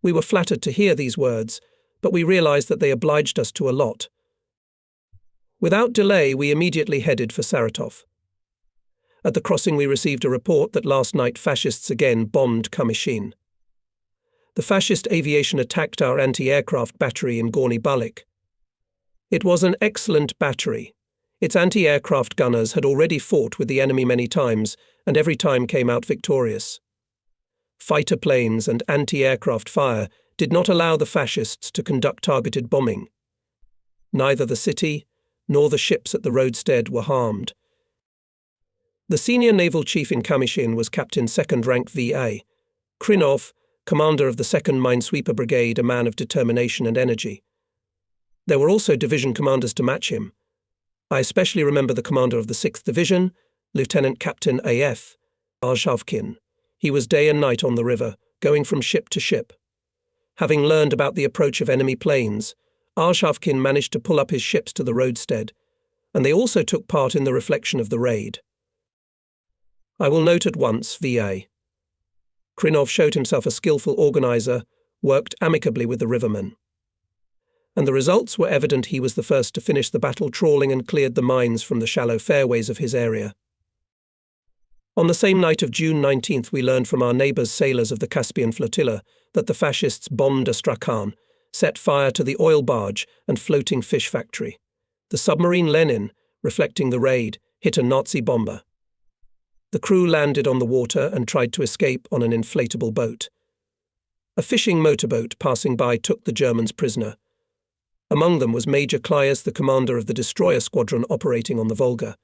We were flattered to hear these words, but we realized that they obliged us to a lot. Without delay, we immediately headed for Saratov. At the crossing, we received a report that last night fascists again bombed Kamyshin. the fascist aviation attacked our anti-aircraft battery in Gorny Balik. It was an excellent battery. Its anti-aircraft gunners had already fought with the enemy many times, and every time came out victorious. Fighter planes and anti-aircraft fire did not allow the fascists to conduct targeted bombing. Neither the city nor the ships at the roadstead were harmed. The senior naval chief in Kamishin was Captain 2nd Rank VA. Krinov, commander of the 2nd Minesweeper Brigade, a man of determination and energy. There were also division commanders to match him. I especially remember the commander of the 6th Division, Lieutenant Captain A.F. Arshavkin. He was day and night on the river, going from ship to ship. Having learned about the approach of enemy planes, Arshavkin managed to pull up his ships to the roadstead, and they also took part in the reflection of the raid. I will note at once, VA. Krinov showed himself a skillful organizer, worked amicably with the rivermen. And the results were evident. He was the first to finish the battle trawling and cleared the mines from the shallow fairways of his area. On the same night of June 19th, we learned from our neighbours sailors of the Caspian flotilla that the fascists bombed Astrakhan, set fire to the oil barge and floating fish factory. The submarine Lenin, reflecting the raid, hit a Nazi bomber. The crew landed on the water and tried to escape on an inflatable boat. A fishing motorboat passing by took the Germans prisoner. Among them was Major Klias, the commander of the destroyer squadron operating on the Volga.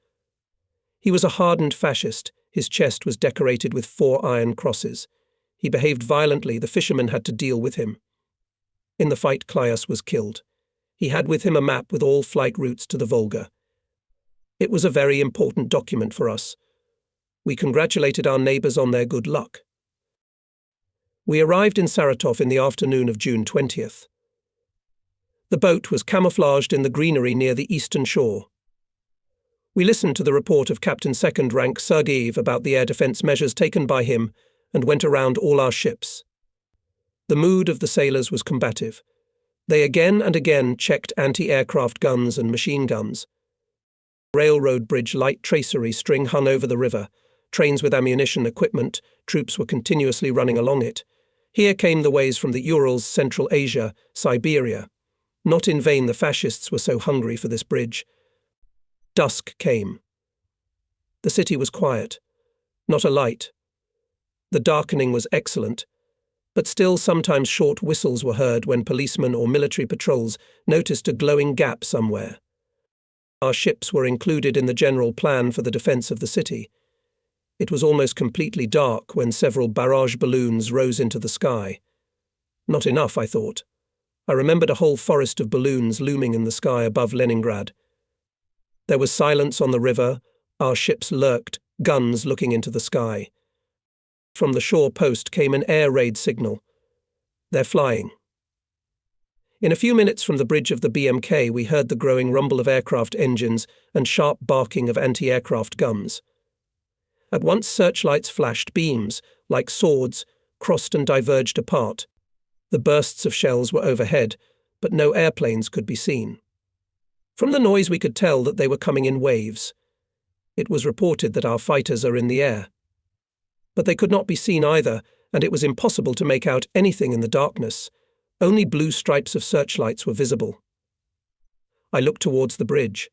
He was a hardened fascist. His chest was decorated with 4 iron crosses. He behaved violently. The fishermen had to deal with him. In the fight, Klias was killed. He had with him a map with all flight routes to the Volga. It was a very important document for us. We congratulated our neighbours on their good luck. We arrived in Saratov in the afternoon of June 20th. The boat was camouflaged in the greenery near the eastern shore. We listened to the report of Captain 2nd Rank Sergeyev about the air defence measures taken by him and went around all our ships. The mood of the sailors was combative. They again and again checked anti-aircraft guns and machine guns. Railroad bridge light tracery string hung over the river. Trains with ammunition equipment, troops were continuously running along it. Here came the ways from the Urals, Central Asia, Siberia. Not in vain the fascists were so hungry for this bridge. Dusk came. The city was quiet. Not a light. The darkening was excellent, but still sometimes short whistles were heard when policemen or military patrols noticed a glowing gap somewhere. Our ships were included in the general plan for the defence of the city. It was almost completely dark when several barrage balloons rose into the sky. Not enough, I thought. I remembered a whole forest of balloons looming in the sky above Leningrad. There was silence on the river. Our ships lurked, guns looking into the sky. From the shore post came an air raid signal. They're flying. In a few minutes from the bridge of the BMK, we heard the growing rumble of aircraft engines and sharp barking of anti-aircraft guns. At once searchlights flashed. Beams, like swords, crossed and diverged apart. The bursts of shells were overhead, but no airplanes could be seen. From the noise we could tell that they were coming in waves. It was reported that our fighters are in the air. But they could not be seen either, and it was impossible to make out anything in the darkness. Only blue stripes of searchlights were visible. I looked towards the bridge.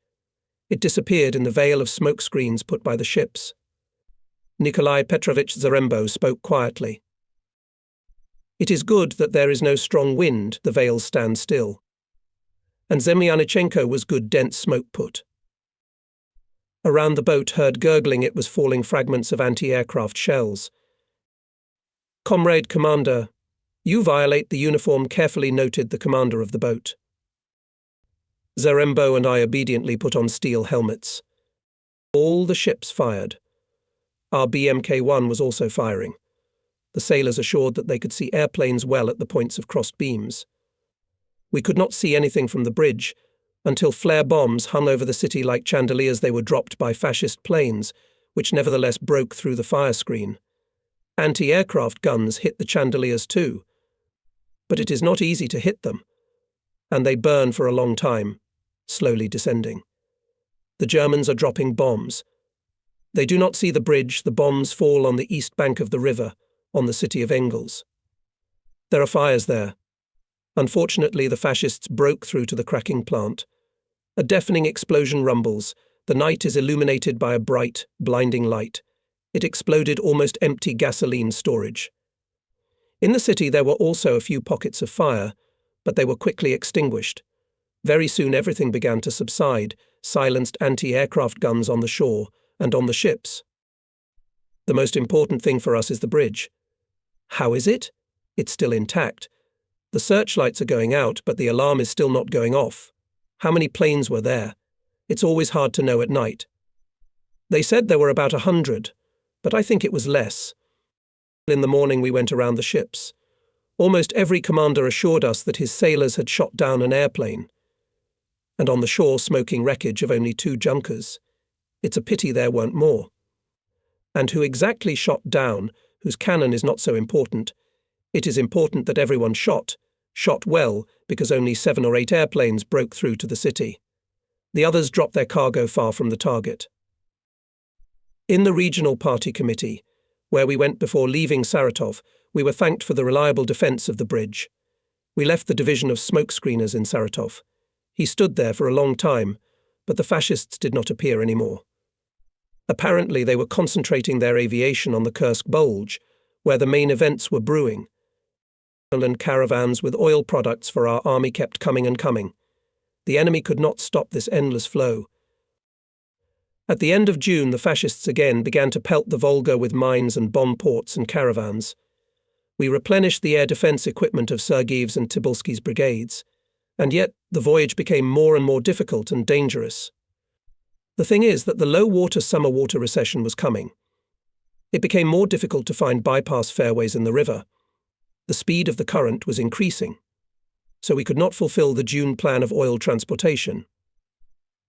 It disappeared in the veil of smoke screens put by the ships. Nikolai Petrovich Zarembo spoke quietly. It is good that there is no strong wind, the veils stand still. And Zemlyanichenko was good dense smoke put. Around the boat heard gurgling. It was falling fragments of anti-aircraft shells. Comrade Commander, you violate the uniform, carefully noted the commander of the boat. Zarembo and I obediently put on steel helmets. All the ships fired. Our BMK-1 was also firing. The sailors assured that they could see airplanes well at the points of crossed beams. We could not see anything from the bridge until flare bombs hung over the city like chandeliers. They were dropped by fascist planes, which nevertheless broke through the fire screen. Anti-aircraft guns hit the chandeliers too. But it is not easy to hit them, and they burn for a long time, slowly descending. The Germans are dropping bombs. They do not see the bridge. The bombs fall on the east bank of the river, on the city of Engels. There are fires there. Unfortunately, the fascists broke through to the cracking plant. A deafening explosion rumbles. The night is illuminated by a bright, blinding light. It exploded almost empty gasoline storage. In the city there were also a few pockets of fire, but they were quickly extinguished. Very soon everything began to subside, silenced anti-aircraft guns on the shore and on the ships. The most important thing for us is the bridge. How is it? It's still intact. The searchlights are going out, but the alarm is still not going off. How many planes were there? It's always hard to know at night. They said there were about 100, but I think it was less. In the morning we went around the ships. Almost every commander assured us that his sailors had shot down an airplane. And on the shore smoking wreckage of only 2 junkers. It's a pity there weren't more. And who exactly shot down, whose cannon is not so important. It is important that everyone shot well, because only 7 or 8 airplanes broke through to the city. The others dropped their cargo far from the target. In the regional party committee, where we went before leaving Saratov, we were thanked for the reliable defence of the bridge. We left the division of smoke screeners in Saratov. He stood there for a long time, but the fascists did not appear anymore. Apparently they were concentrating their aviation on the Kursk Bulge, where the main events were brewing. And caravans with oil products for our army kept coming and coming. The enemy could not stop this endless flow. At the end of June, the fascists again began to pelt the Volga with mines and bomb ports and caravans. We replenished the air defence equipment of Sergeyev's and Tobolsky's brigades, and yet the voyage became more and more difficult and dangerous. The thing is that the low-water summer water recession was coming. It became more difficult to find bypass fairways in the river. The speed of the current was increasing, so we could not fulfill the June plan of oil transportation.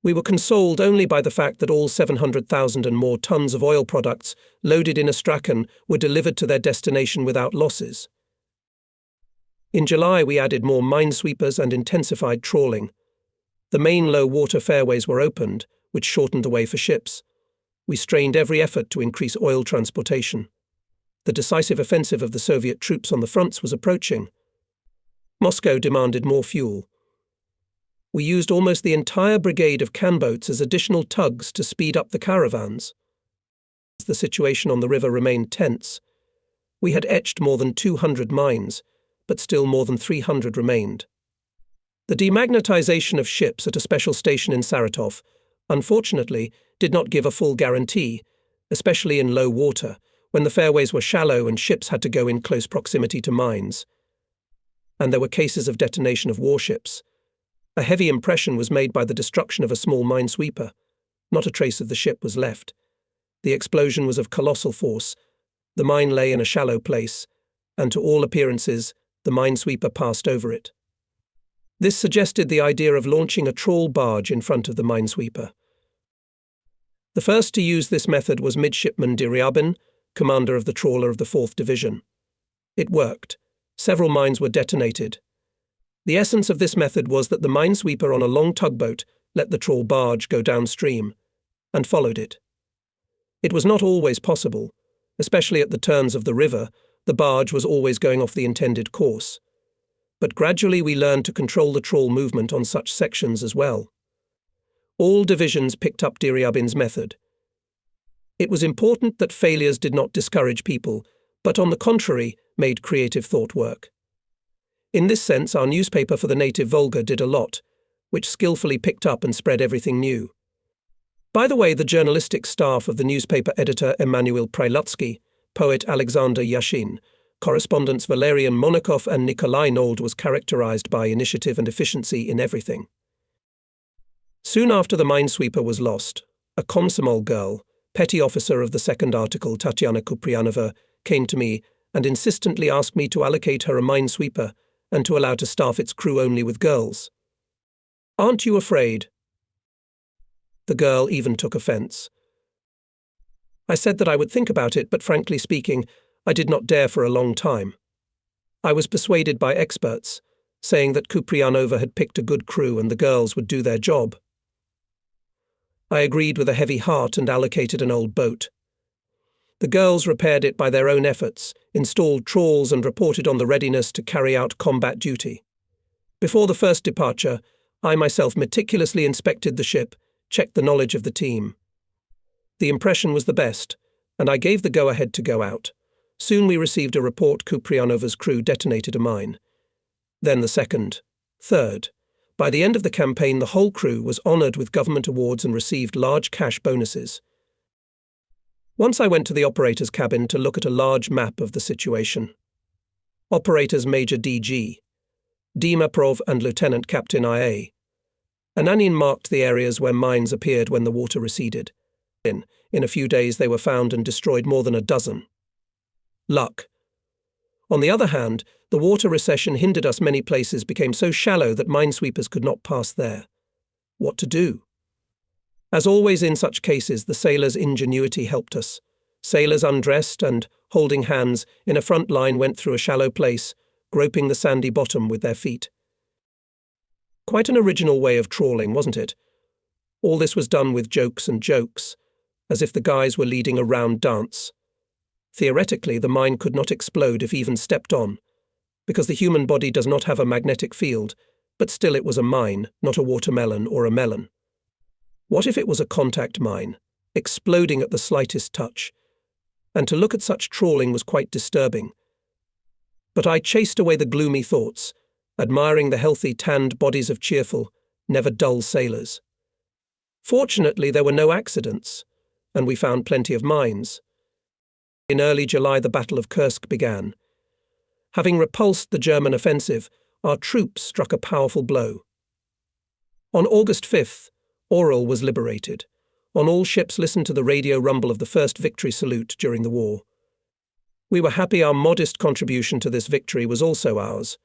We were consoled only by the fact that all 700,000 and more tons of oil products loaded in Astrakhan were delivered to their destination without losses. In July we added more minesweepers and intensified trawling. The main low-water fairways were opened, which shortened the way for ships. We strained every effort to increase oil transportation. The decisive offensive of the Soviet troops on the fronts was approaching. Moscow demanded more fuel. We used almost the entire brigade of canboats as additional tugs to speed up the caravans. The situation on the river remained tense. We had etched more than 200 mines, but still more than 300 remained. The demagnetization of ships at a special station in Saratov, unfortunately, did not give a full guarantee, especially in low water, when the fairways were shallow and ships had to go in close proximity to mines. And there were cases of detonation of warships. A heavy impression was made by the destruction of a small minesweeper. Not a trace of the ship was left. The explosion was of colossal force. The mine lay in a shallow place, and to all appearances, the minesweeper passed over it. This suggested the idea of launching a trawl barge in front of the minesweeper. The first to use this method was Midshipman Deryabin, commander of the trawler of the 4th Division. It worked. Several mines were detonated. The essence of this method was that the minesweeper on a long tugboat let the trawl barge go downstream, and followed it. It was not always possible, especially at the turns of the river. The barge was always going off the intended course. But gradually we learned to control the trawl movement on such sections as well. All divisions picked up Deryabin's method. It was important that failures did not discourage people, but on the contrary, made creative thought work. In this sense, our newspaper for the native Volga did a lot, which skillfully picked up and spread everything new. By the way, the journalistic staff of the newspaper editor Emanuel Prylutsky, poet Alexander Yashin, correspondents Valerian Monakov and Nikolai Nold was characterized by initiative and efficiency in everything. Soon after the minesweeper was lost, a Komsomol girl, petty officer of the 2nd article Tatyana Kuprianova, came to me and insistently asked me to allocate her a minesweeper and to allow to staff its crew only with girls. "Aren't you afraid?" The girl even took offense. I said that I would think about it, but frankly speaking, I did not dare for a long time. I was persuaded by experts, saying that Kuprianova had picked a good crew and the girls would do their job. I agreed with a heavy heart and allocated an old boat. The girls repaired it by their own efforts, installed trawls and reported on the readiness to carry out combat duty. Before the first departure, I myself meticulously inspected the ship, checked the knowledge of the team. The impression was the best, and I gave the go-ahead to go out. Soon we received a report Kuprianova's crew detonated a mine. Then the second, third. By the end of the campaign, the whole crew was honoured with government awards and received large cash bonuses. Once I went to the operator's cabin to look at a large map of the situation. Operators Major D.G., Dimitrov and Lieutenant Captain I.A. Ananin marked the areas where mines appeared when the water receded. In a few days they were found and destroyed more than a dozen. Luck. On the other hand, the water recession hindered us. Many places became so shallow that minesweepers could not pass there. What to do? As always in such cases, the sailors' ingenuity helped us. Sailors undressed and, holding hands, in a front line went through a shallow place, groping the sandy bottom with their feet. Quite an original way of trawling, wasn't it? All this was done with jokes, as if the guys were leading a round dance. Theoretically, the mine could not explode if even stepped on, because the human body does not have a magnetic field, but still it was a mine, not a watermelon or a melon. What if it was a contact mine, exploding at the slightest touch? And to look at such trawling was quite disturbing. But I chased away the gloomy thoughts, admiring the healthy, tanned bodies of cheerful, never dull sailors. Fortunately, there were no accidents, and we found plenty of mines. In early July, the Battle of Kursk began. Having repulsed the German offensive, our troops struck a powerful blow. On August 5th, Orel was liberated. On all ships listened to the radio rumble of the first victory salute during the war. We were happy our modest contribution to this victory was also ours.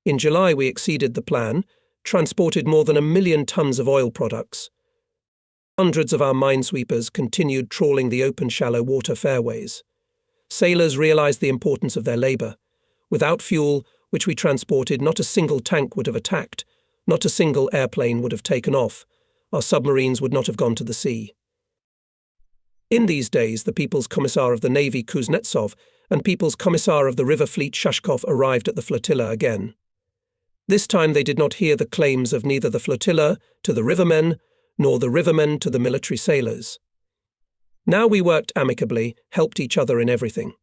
In July we exceeded the plan, transported more than 1 million tons of oil products. Hundreds of our minesweepers continued trawling the open shallow water fairways. Sailors realized the importance of their labor. Without fuel, which we transported, not a single tank would have attacked, not a single airplane would have taken off. Our submarines would not have gone to the sea. In these days, the People's Commissar of the Navy Kuznetsov and People's Commissar of the River Fleet Shashkov arrived at the flotilla again. This time they did not hear the claims of neither the flotilla to the rivermen, nor the rivermen to the military sailors. Now we worked amicably, helped each other in everything.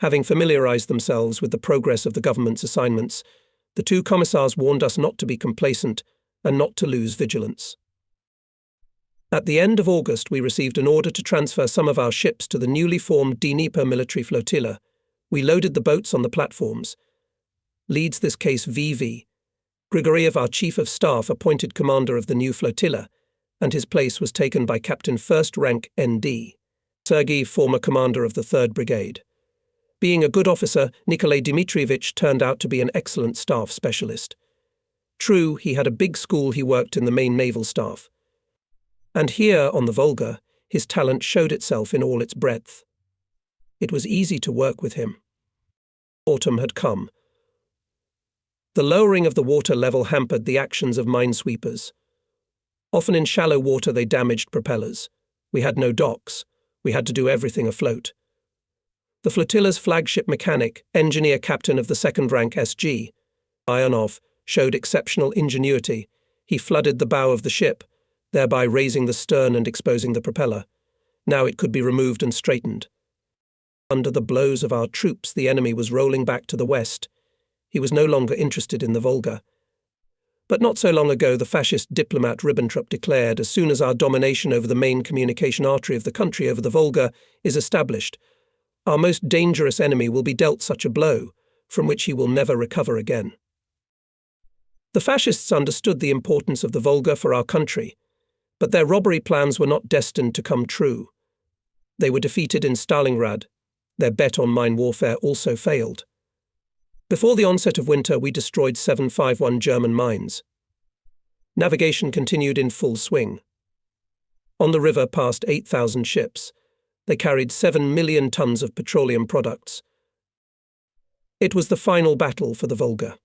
Having familiarized themselves with the progress of the government's assignments, the two commissars warned us not to be complacent and not to lose vigilance. At the end of August, we received an order to transfer some of our ships to the newly formed Dnieper military flotilla. We loaded the boats on the platforms. Leads this case VV. Grigoriev, our chief of staff, appointed commander of the new flotilla, and his place was taken by Captain First Rank ND. Sergei, former commander of the 3rd Brigade. Being a good officer, Nikolai Dmitrievich turned out to be an excellent staff specialist. True, he had a big school. He worked in the main naval staff. And here, on the Volga, his talent showed itself in all its breadth. It was easy to work with him. Autumn had come. The lowering of the water level hampered the actions of minesweepers. Often in shallow water they damaged propellers. We had no docks. We had to do everything afloat. The flotilla's flagship mechanic, engineer captain of the 2nd rank SG, Ionov, showed exceptional ingenuity. He flooded the bow of the ship, thereby raising the stern and exposing the propeller. Now it could be removed and straightened. Under the blows of our troops, the enemy was rolling back to the west. He was no longer interested in the Volga. But not so long ago, the fascist diplomat Ribbentrop declared, as soon as our domination over the main communication artery of the country over the Volga is established, our most dangerous enemy will be dealt such a blow, from which he will never recover again. The fascists understood the importance of the Volga for our country, but their robbery plans were not destined to come true. They were defeated in Stalingrad. Their bet on mine warfare also failed. Before the onset of winter, we destroyed 751 German mines. Navigation continued in full swing. On the river passed 8,000 ships. They carried 7 million tons of petroleum products. It was the final battle for the Volga.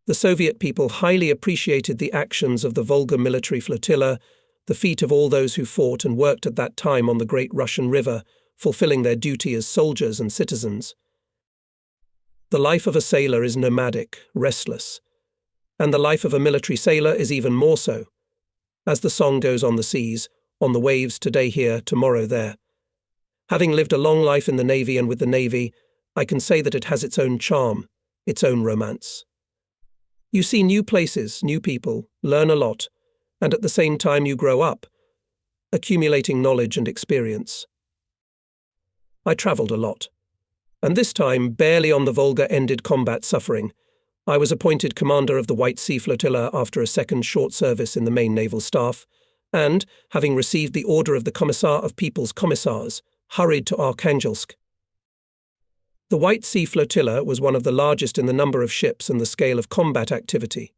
The Soviet people highly appreciated the actions of the Volga military flotilla, the feat of all those who fought and worked at that time on the great Russian river, fulfilling their duty as soldiers and citizens. The life of a sailor is nomadic, restless, and the life of a military sailor is even more so. As the song goes on the seas, on the waves, today here, tomorrow there. Having lived a long life in the Navy and with the Navy, I can say that it has its own charm, its own romance. You see new places, new people, learn a lot, and at the same time you grow up, accumulating knowledge and experience. I travelled a lot, and this time, barely on the Volga ended combat suffering, I was appointed commander of the White Sea Flotilla after a second short service in the main naval staff, and, having received the order of the Commissar of People's Commissars, hurried to Arkhangelsk. The White Sea Flotilla was one of the largest in the number of ships and the scale of combat activity.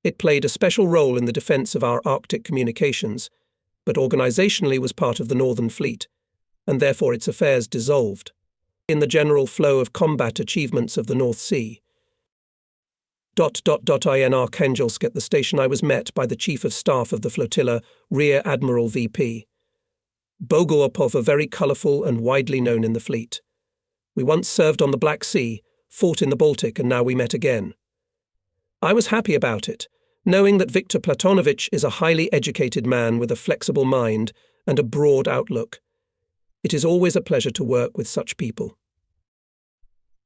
It played a special role in the defence of our Arctic communications, but organisationally was part of the Northern Fleet, and therefore its affairs dissolved in the general flow of combat achievements of the North Sea. In Arkhangelsk at the station I was met by the Chief of Staff of the flotilla, Rear Admiral VP Bogolapov, a very colourful and widely known in the fleet. We once served on the Black Sea, fought in the Baltic, and now we met again. I was happy about it, knowing that Viktor Platonovich is a highly educated man with a flexible mind and a broad outlook. It is always a pleasure to work with such people.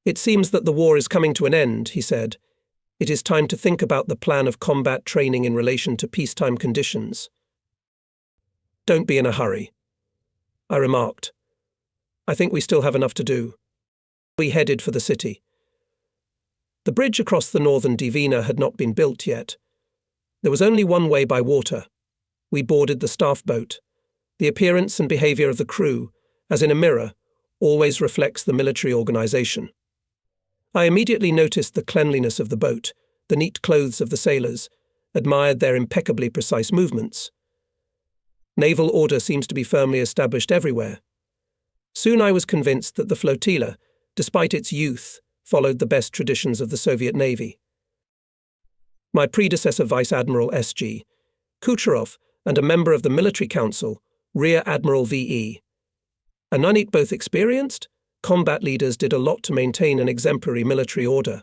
It seems that the war is coming to an end, he said. It is time to think about the plan of combat training in relation to peacetime conditions. Don't be in a hurry, I remarked. I think we still have enough to do. We headed for the city. The bridge across the northern Dvina had not been built yet. There was only one way by water. We boarded the staff boat. The appearance and behaviour of the crew, as in a mirror, always reflects the military organisation. I immediately noticed the cleanliness of the boat, the neat clothes of the sailors, admired their impeccably precise movements. Naval order seems to be firmly established everywhere. Soon I was convinced that the flotilla, despite its youth, followed the best traditions of the Soviet Navy. My predecessor Vice Admiral S.G. Kucherov and a member of the Military Council, Rear Admiral V.E. Anunit, both experienced, combat leaders, did a lot to maintain an exemplary military order.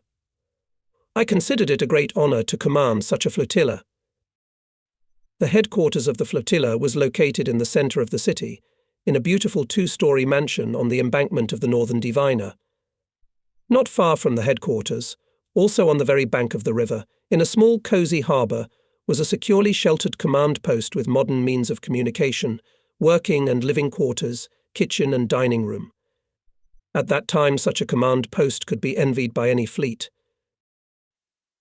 I considered it a great honour to command such a flotilla. The headquarters of the flotilla was located in the centre of the city, in a beautiful two-storey mansion on the embankment of the northern Dvina. Not far from the headquarters, also on the very bank of the river, in a small cosy harbour, was a securely sheltered command post with modern means of communication, working and living quarters, kitchen and dining room. At that time, such a command post could be envied by any fleet.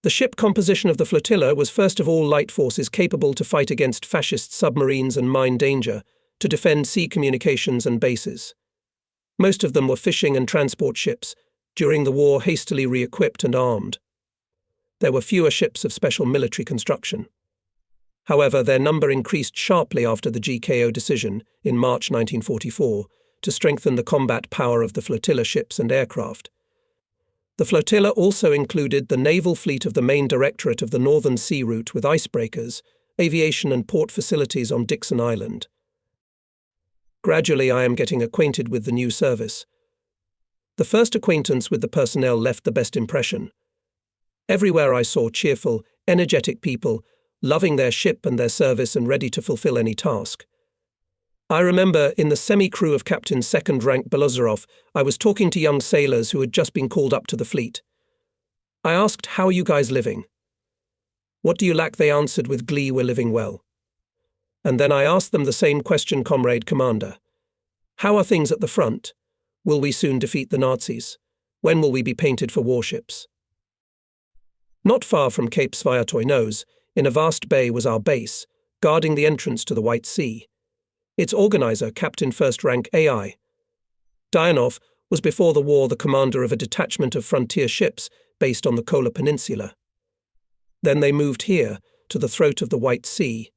The ship composition of the flotilla was first of all light forces capable to fight against fascist submarines and mine danger, to defend sea communications and bases. Most of them were fishing and transport ships, during the war hastily re-equipped and armed. There were fewer ships of special military construction. However, their number increased sharply after the GKO decision, in March 1944, to strengthen the combat power of the flotilla ships and aircraft. The flotilla also included the naval fleet of the main directorate of the Northern Sea Route with icebreakers, aviation and port facilities on Dixon Island. Gradually I am getting acquainted with the new service. The first acquaintance with the personnel left the best impression. Everywhere I saw cheerful, energetic people, loving their ship and their service and ready to fulfill any task. I remember in the semi-crew of Captain Second Rank Belozerov, I was talking to young sailors who had just been called up to the fleet. I asked, "How are you guys living?" "What do you lack?" they answered with glee, "We're living well." And then I asked them the same question, "Comrade Commander, how are things at the front? Will we soon defeat the Nazis? When will we be painted for warships?" Not far from Cape Sviatoy, in a vast bay, was our base, guarding the entrance to the White Sea. Its organizer, Captain First Rank A.I. Dianov, was before the war the commander of a detachment of frontier ships based on the Kola Peninsula. Then they moved here, to the throat of the White Sea.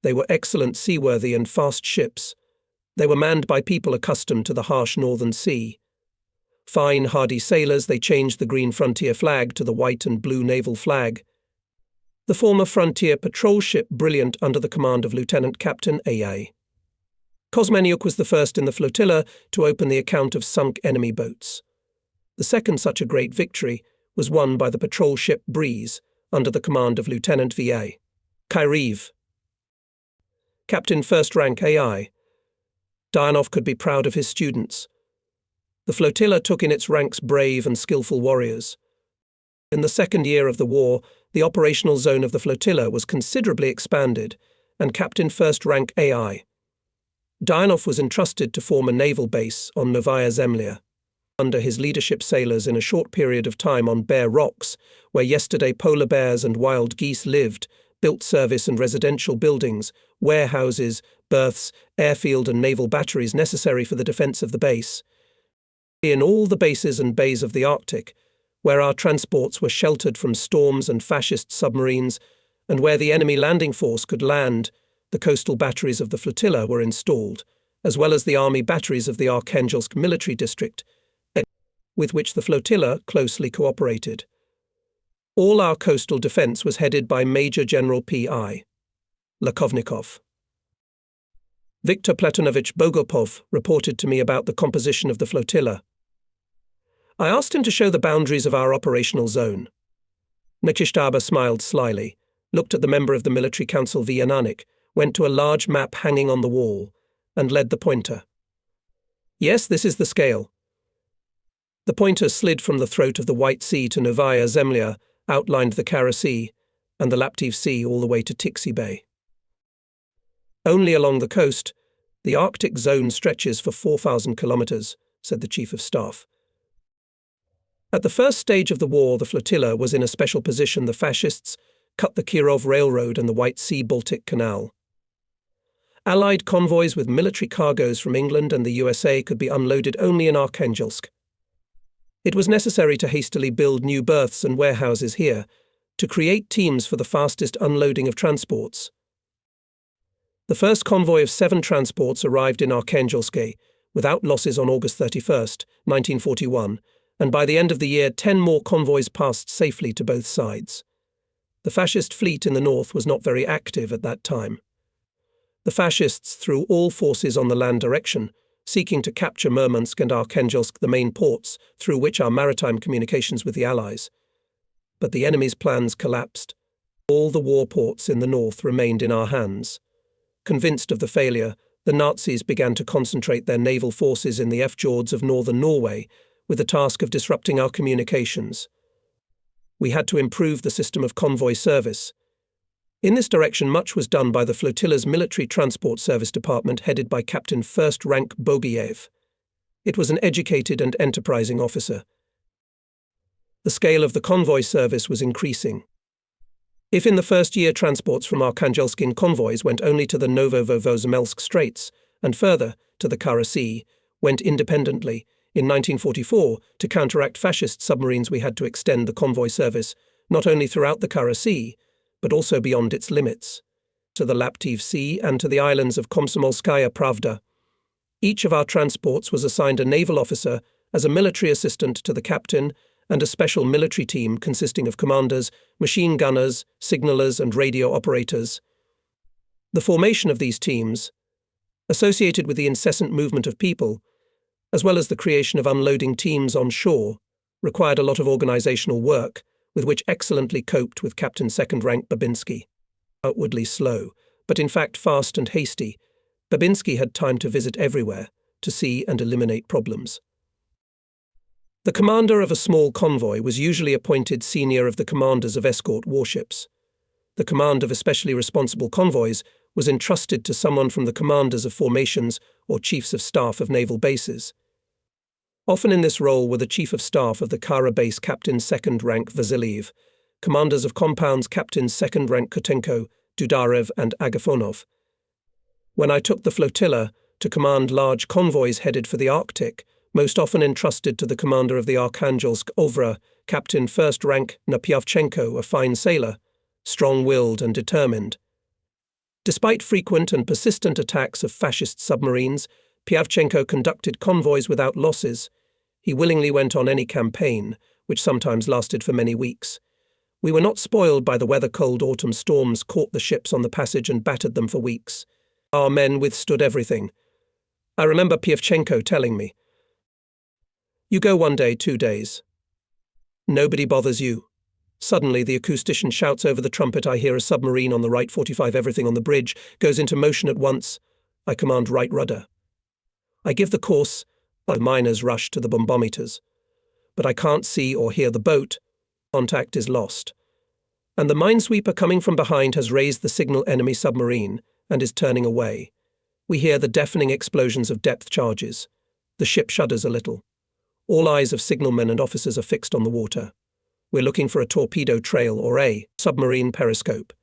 They were excellent seaworthy and fast ships. They were manned by people accustomed to the harsh northern sea. Fine, hardy sailors, they changed the green frontier flag to the white and blue naval flag. the former frontier patrol ship Brilliant under the command of Lieutenant Captain A.A. Kosmeniuk was the first in the flotilla to open the account of sunk enemy boats. The second such a great victory was won by the patrol ship Breeze under the command of Lieutenant V.A. Kyriev. Captain First Rank A.I. Dianov could be proud of his students. The flotilla took in its ranks brave and skillful warriors. In the second year of the war, the operational zone of the flotilla was considerably expanded, and Captain First Rank A.I. Dianov was entrusted to form a naval base on Novaya Zemlya. Under his leadership, sailors in a short period of time on bare rocks, where yesterday polar bears and wild geese lived, built service and residential buildings, warehouses, berths, airfield and naval batteries necessary for the defense of the base. In all the bases and bays of the Arctic, where our transports were sheltered from storms and fascist submarines, and where the enemy landing force could land, the coastal batteries of the flotilla were installed, as well as the army batteries of the Arkhangelsk military district, with which the flotilla closely cooperated. All our coastal defense was headed by Major General P.I. Lakovnikov. Viktor Platonovich Bogopov reported to me about the composition of the flotilla. I asked him to show the boundaries of our operational zone. Nekishtaba smiled slyly, looked at the member of the military council Viananik, went to a large map hanging on the wall, and led the pointer. Yes, this is the scale. The pointer slid from the throat of the White Sea to Novaya Zemlya, outlined the Kara Sea, and the Laptev Sea all the way to Tixi Bay. Only along the coast, the Arctic zone stretches for 4,000 kilometers, said the Chief of Staff. At the first stage of the war, the flotilla was in a special position. The fascists cut the Kirov Railroad and the White Sea-Baltic Canal. Allied convoys with military cargoes from England and the USA could be unloaded only in Arkhangelsk. It was necessary to hastily build new berths and warehouses here, to create teams for the fastest unloading of transports. The first convoy of 7 transports arrived in Arkhangelsk without losses on August 31st, 1941, and by the end of the year 10 more convoys passed safely to both sides. The fascist fleet in the north was not very active at that time. The fascists threw all forces on the land direction, seeking to capture Murmansk and Arkhangelsk, the main ports through which our maritime communications with the Allies. But the enemy's plans collapsed. All the war ports in the north remained in our hands. Convinced of the failure, the Nazis began to concentrate their naval forces in the fjords of northern Norway, with the task of disrupting our communications. We had to improve the system of convoy service. In this direction, much was done by the flotilla's military transport service department headed by Captain First Rank Bogiev. It was an educated and enterprising officer. The scale of the convoy service was increasing. If in the first year transports from Arkhangelsk in convoys went only to the Novovozomelsk Straits, and further, to the Kara Sea, went independently, in 1944, to counteract fascist submarines we had to extend the convoy service not only throughout the Kara Sea, but also beyond its limits, to the Laptev Sea and to the islands of Komsomolskaya Pravda. Each of our transports was assigned a naval officer as a military assistant to the captain and a special military team consisting of commanders, machine gunners, signallers and radio operators. The formation of these teams, associated with the incessant movement of people, as well as the creation of unloading teams on shore, required a lot of organisational work, with which excellently coped with Captain Second Rank Babinski. Outwardly slow, but in fact fast and hasty, Babinski had time to visit everywhere, to see and eliminate problems. The commander of a small convoy was usually appointed senior of the commanders of escort warships. The command of especially responsible convoys was entrusted to someone from the commanders of formations or chiefs of staff of naval bases. Often in this role were the Chief of Staff of the Kara base Captain Second Rank Vasiliev, commanders of compounds Captains Second Rank Kutenko, Dudarev and Agafonov. When I took the flotilla to command large convoys headed for the Arctic, most often entrusted to the commander of the Arkhangelsk Ovra, Captain First Rank Napyavchenko, a fine sailor, strong-willed and determined. Despite frequent and persistent attacks of fascist submarines, Pyavchenko conducted convoys without losses. He willingly went on any campaign, which sometimes lasted for many weeks. We were not spoiled by the weather-cold autumn storms caught the ships on the passage and battered them for weeks. Our men withstood everything. I remember Pievchenko telling me, "You go 1 day, 2 days. Nobody bothers you." Suddenly, the acoustician shouts over the trumpet, "I hear a submarine on the right, 45 everything on the bridge, goes into motion at once." I command right rudder. I give the course, the miners rush to the bombometers. But I can't see or hear the boat. Contact is lost. And the minesweeper coming from behind has raised the signal enemy submarine and is turning away. We hear the deafening explosions of depth charges. The ship shudders a little. All eyes of signalmen and officers are fixed on the water. We're looking for a torpedo trail or a submarine periscope.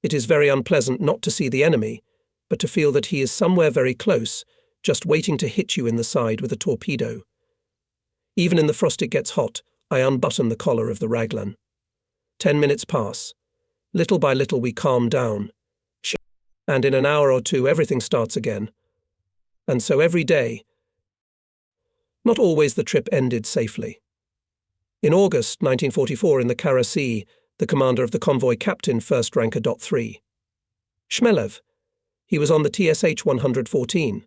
It is very unpleasant not to see the enemy, but to feel that he is somewhere very close, just waiting to hit you in the side with a torpedo. Even in the frost it gets hot. I unbutton the collar of the raglan. 10 minutes pass. Little by little we calm down. And in an hour or two everything starts again. And so every day. Not always the trip ended safely. In August 1944 in the Kara Sea, the commander of the convoy, Captain First Ranker .3. Shmelev. He was on the TSH 114.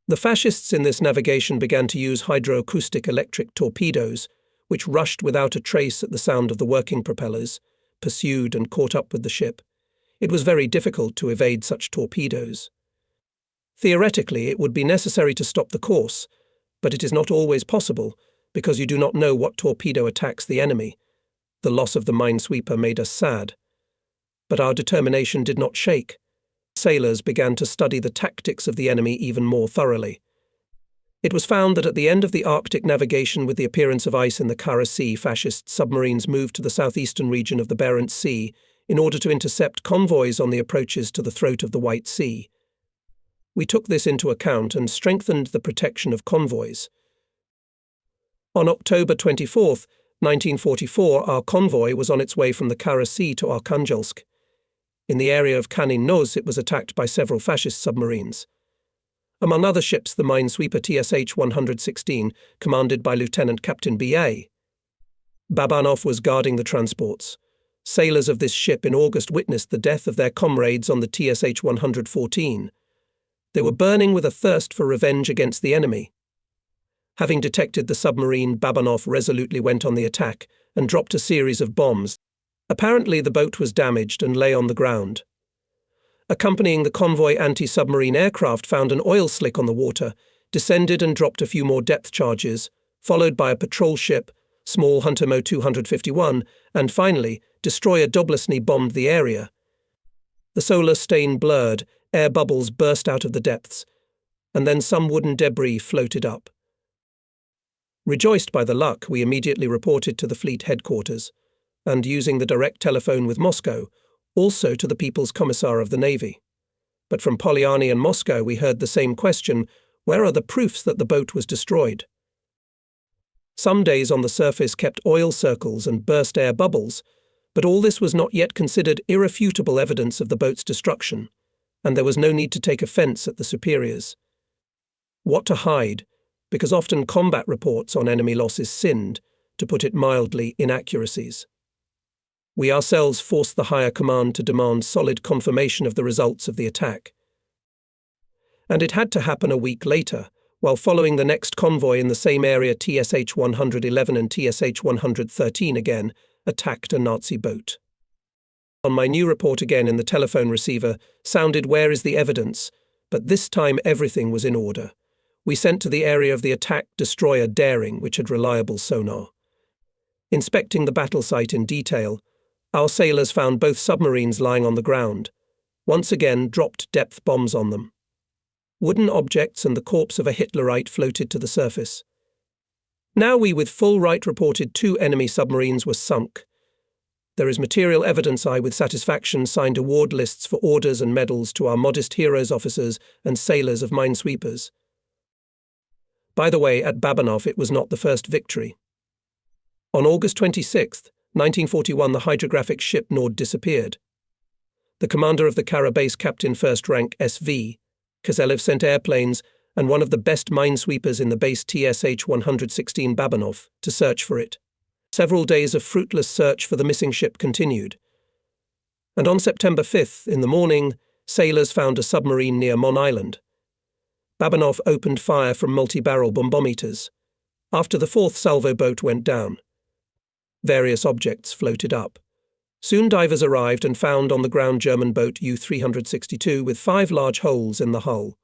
The fascists in this navigation began to use hydroacoustic electric torpedoes, which rushed without a trace at the sound of the working propellers, pursued and caught up with the ship. It was very difficult to evade such torpedoes. Theoretically, it would be necessary to stop the course, but it is not always possible, because you do not know what torpedo attacks the enemy. The loss of the minesweeper made us sad. But our determination did not shake. Sailors began to study the tactics of the enemy even more thoroughly. It was found that at the end of the Arctic navigation with the appearance of ice in the Kara Sea, fascist submarines moved to the southeastern region of the Barents Sea in order to intercept convoys on the approaches to the throat of the White Sea. We took this into account and strengthened the protection of convoys. On October 24, 1944, our convoy was on its way from the Kara Sea to Arkhangelsk. In the area of Kanin Noz, it was attacked by several fascist submarines. Among other ships, the minesweeper TSH 116, commanded by Lieutenant Captain B.A. Babanov, was guarding the transports. Sailors of this ship in August witnessed the death of their comrades on the TSH 114. They were burning with a thirst for revenge against the enemy. Having detected the submarine, Babanov resolutely went on the attack and dropped a series of bombs. Apparently the boat was damaged and lay on the ground. Accompanying the convoy, anti-submarine aircraft found an oil slick on the water, descended and dropped a few more depth charges, followed by a patrol ship, small Hunter Mo 251, and finally, destroyer Doblesny bombed the area. The solar stain blurred, air bubbles burst out of the depths, and then some wooden debris floated up. Rejoiced by the luck, we immediately reported to the fleet headquarters, and using the direct telephone with Moscow, also to the People's Commissar of the Navy. But from Polyarny and Moscow we heard the same question: where are the proofs that the boat was destroyed? Some days on the surface kept oil circles and burst air bubbles, but all this was not yet considered irrefutable evidence of the boat's destruction, and there was no need to take offence at the superiors. What to hide? Because often combat reports on enemy losses sinned, to put it mildly, inaccuracies. We ourselves forced the higher command to demand solid confirmation of the results of the attack. And it had to happen a week later, while following the next convoy in the same area. TSH 111 and TSH 113 again attacked a Nazi boat. On my new report again in the telephone receiver sounded, "Where is the evidence?" But this time everything was in order. We sent to the area of the attack destroyer Daring, which had reliable sonar. Inspecting the battle site in detail, our sailors found both submarines lying on the ground, once again dropped depth bombs on them. Wooden objects and the corpse of a Hitlerite floated to the surface. Now we with full right reported 2 enemy submarines were sunk. There is material evidence. I with satisfaction signed award lists for orders and medals to our modest heroes, officers and sailors of minesweepers. By the way, at Babanov it was not the first victory. On August 26, 1941, the hydrographic ship Nord disappeared. The commander of the Kara base, Captain First Rank SV. Kozelev, sent airplanes and one of the best minesweepers in the base TSH 116 Babanov to search for it. Several days of fruitless search for the missing ship continued. And on September 5th, in the morning, sailors found a submarine near Mon Island. Babanov opened fire from multi-barrel bombometers. After the fourth salvo boat went down, various objects floated up. Soon divers arrived and found on the ground German boat U-362 with 5 large holes in the hull.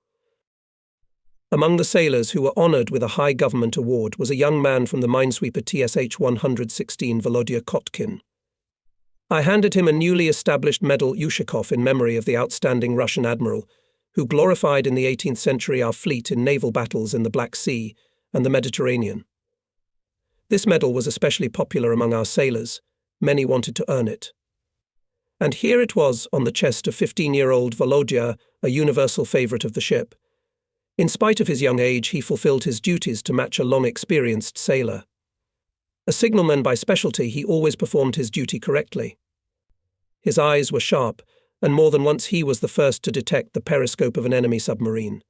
Among the sailors who were honoured with a high government award was a young man from the minesweeper TSH-116 Volodya Kotkin. I handed him a newly established medal Yushakov in memory of the outstanding Russian admiral, who glorified in the 18th century our fleet in naval battles in the Black Sea and the Mediterranean. This medal was especially popular among our sailors. Many wanted to earn it. And here it was on the chest of 15-year-old Volodya, a universal favourite of the ship. In spite of his young age, he fulfilled his duties to match a long-experienced sailor. A signalman by specialty, he always performed his duty correctly. His eyes were sharp, and more than once he was the first to detect the periscope of an enemy submarine.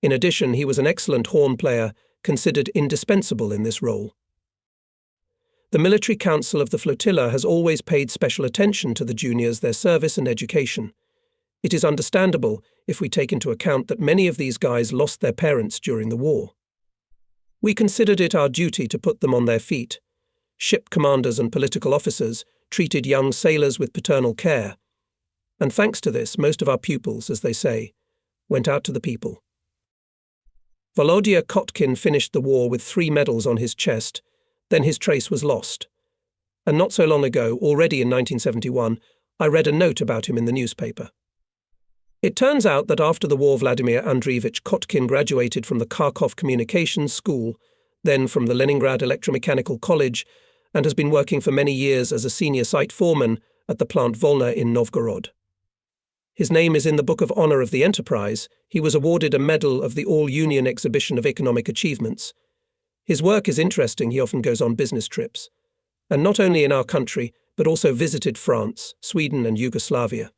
In addition, he was an excellent horn player, considered indispensable in this role. The Military Council of the flotilla has always paid special attention to the juniors, their service and education. It is understandable if we take into account that many of these guys lost their parents during the war. We considered it our duty to put them on their feet. Ship commanders and political officers treated young sailors with paternal care. And thanks to this, most of our pupils, as they say, went out to the people. Volodya Kotkin finished the war with 3 medals on his chest, then his trace was lost. And not so long ago, already in 1971, I read a note about him in the newspaper. It turns out that after the war, Vladimir Andreevich Kotkin graduated from the Kharkov Communications School, then from the Leningrad Electromechanical College, and has been working for many years as a senior site foreman at the plant Volga in Novgorod. His name is in the Book of Honor of the Enterprise. He was awarded a medal of the All-Union Exhibition of Economic Achievements. His work is interesting. He often goes on business trips, and not only in our country, but also visited France, Sweden and Yugoslavia.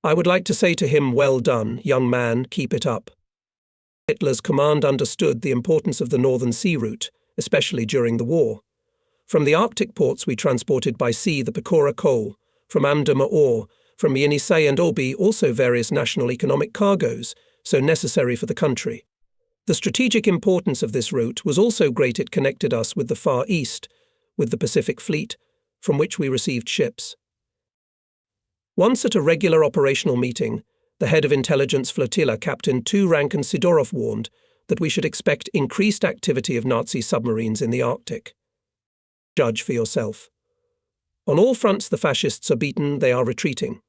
I would like to say to him, well done, young man, keep it up. Hitler's command understood the importance of the Northern Sea route, especially during the war. From the Arctic ports we transported by sea the Pecora coal, from Amdama ore, from Yenisei and Obi also various national economic cargoes, so necessary for the country. The strategic importance of this route was also great. It connected us with the Far East, with the Pacific Fleet, from which we received ships. Once at a regular operational meeting, the head of intelligence flotilla, Captain 2 Rankin Sidorov, warned that we should expect increased activity of Nazi submarines in the Arctic. Judge for yourself. On all fronts the fascists are beaten, they are retreating.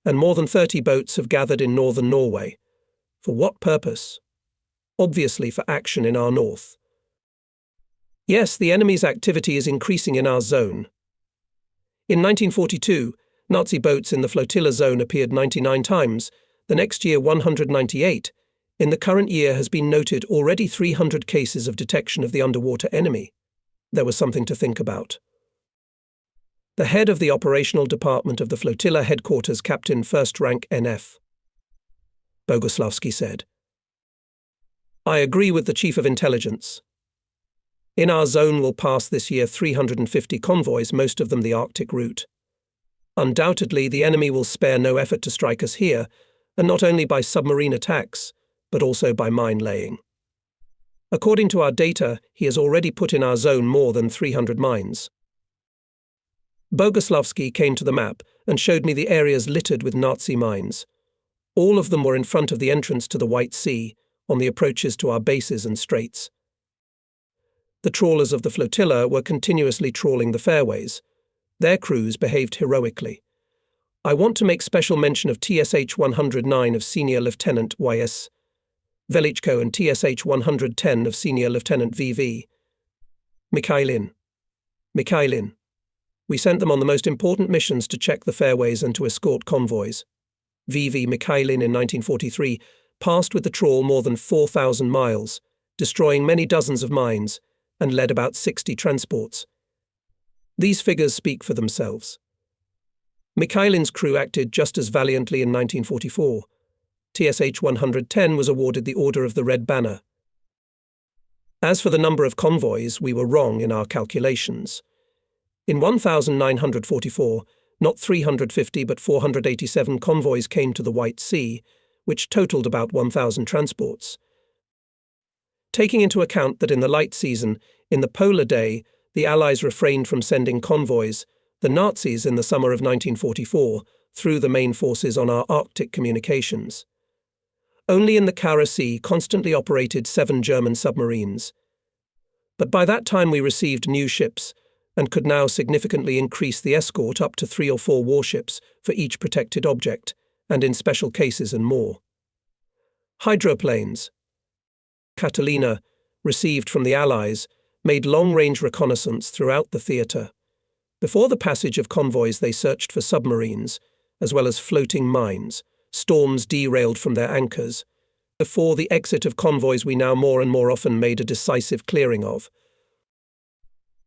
And more than 30 boats have gathered in northern Norway. For what purpose? Obviously for action in our north. Yes, the enemy's activity is increasing in our zone. In 1942, Nazi boats in the flotilla zone appeared 99 times, the next year 198. In the current year has been noted already 300 cases of detection of the underwater enemy. There was something to think about. The head of the operational department of the flotilla headquarters, Captain 1st Rank NF Boguslavsky, said, I agree with the Chief of Intelligence. In our zone will pass this year 350 convoys, most of them the Arctic route. Undoubtedly, the enemy will spare no effort to strike us here, and not only by submarine attacks, but also by mine-laying. According to our data, he has already put in our zone more than 300 mines. Boguslavsky came to the map and showed me the areas littered with Nazi mines. All of them were in front of the entrance to the White Sea, on the approaches to our bases and straits. The trawlers of the flotilla were continuously trawling the fairways. Their crews behaved heroically. I want to make special mention of TSH 109 of Senior Lieutenant Y.S. Velichko and TSH 110 of Senior Lieutenant V.V. Mikhailin. We sent them on the most important missions to check the fairways and to escort convoys. V.V. Mikhailin in 1943 passed with the trawl more than 4,000 miles, destroying many dozens of mines, and led about 60 transports. These figures speak for themselves. Mikhailin's crew acted just as valiantly in 1944. TSH 110 was awarded the Order of the Red Banner. As for the number of convoys, we were wrong in our calculations. In 1944, not 350 but 487 convoys came to the White Sea, which totaled about 1,000 transports. Taking into account that in the light season, in the polar day, the Allies refrained from sending convoys, the Nazis in the summer of 1944 threw the main forces on our Arctic communications. Only in the Kara Sea constantly operated 7 German submarines. But by that time we received new ships and could now significantly increase the escort up to 3 or 4 warships for each protected object, and in special cases and more. Hydroplanes, Catalina, received from the Allies, made long-range reconnaissance throughout the theatre. Before the passage of convoys they searched for submarines, as well as floating mines, storms derailed from their anchors. Before the exit of convoys we now more and more often made a decisive clearing of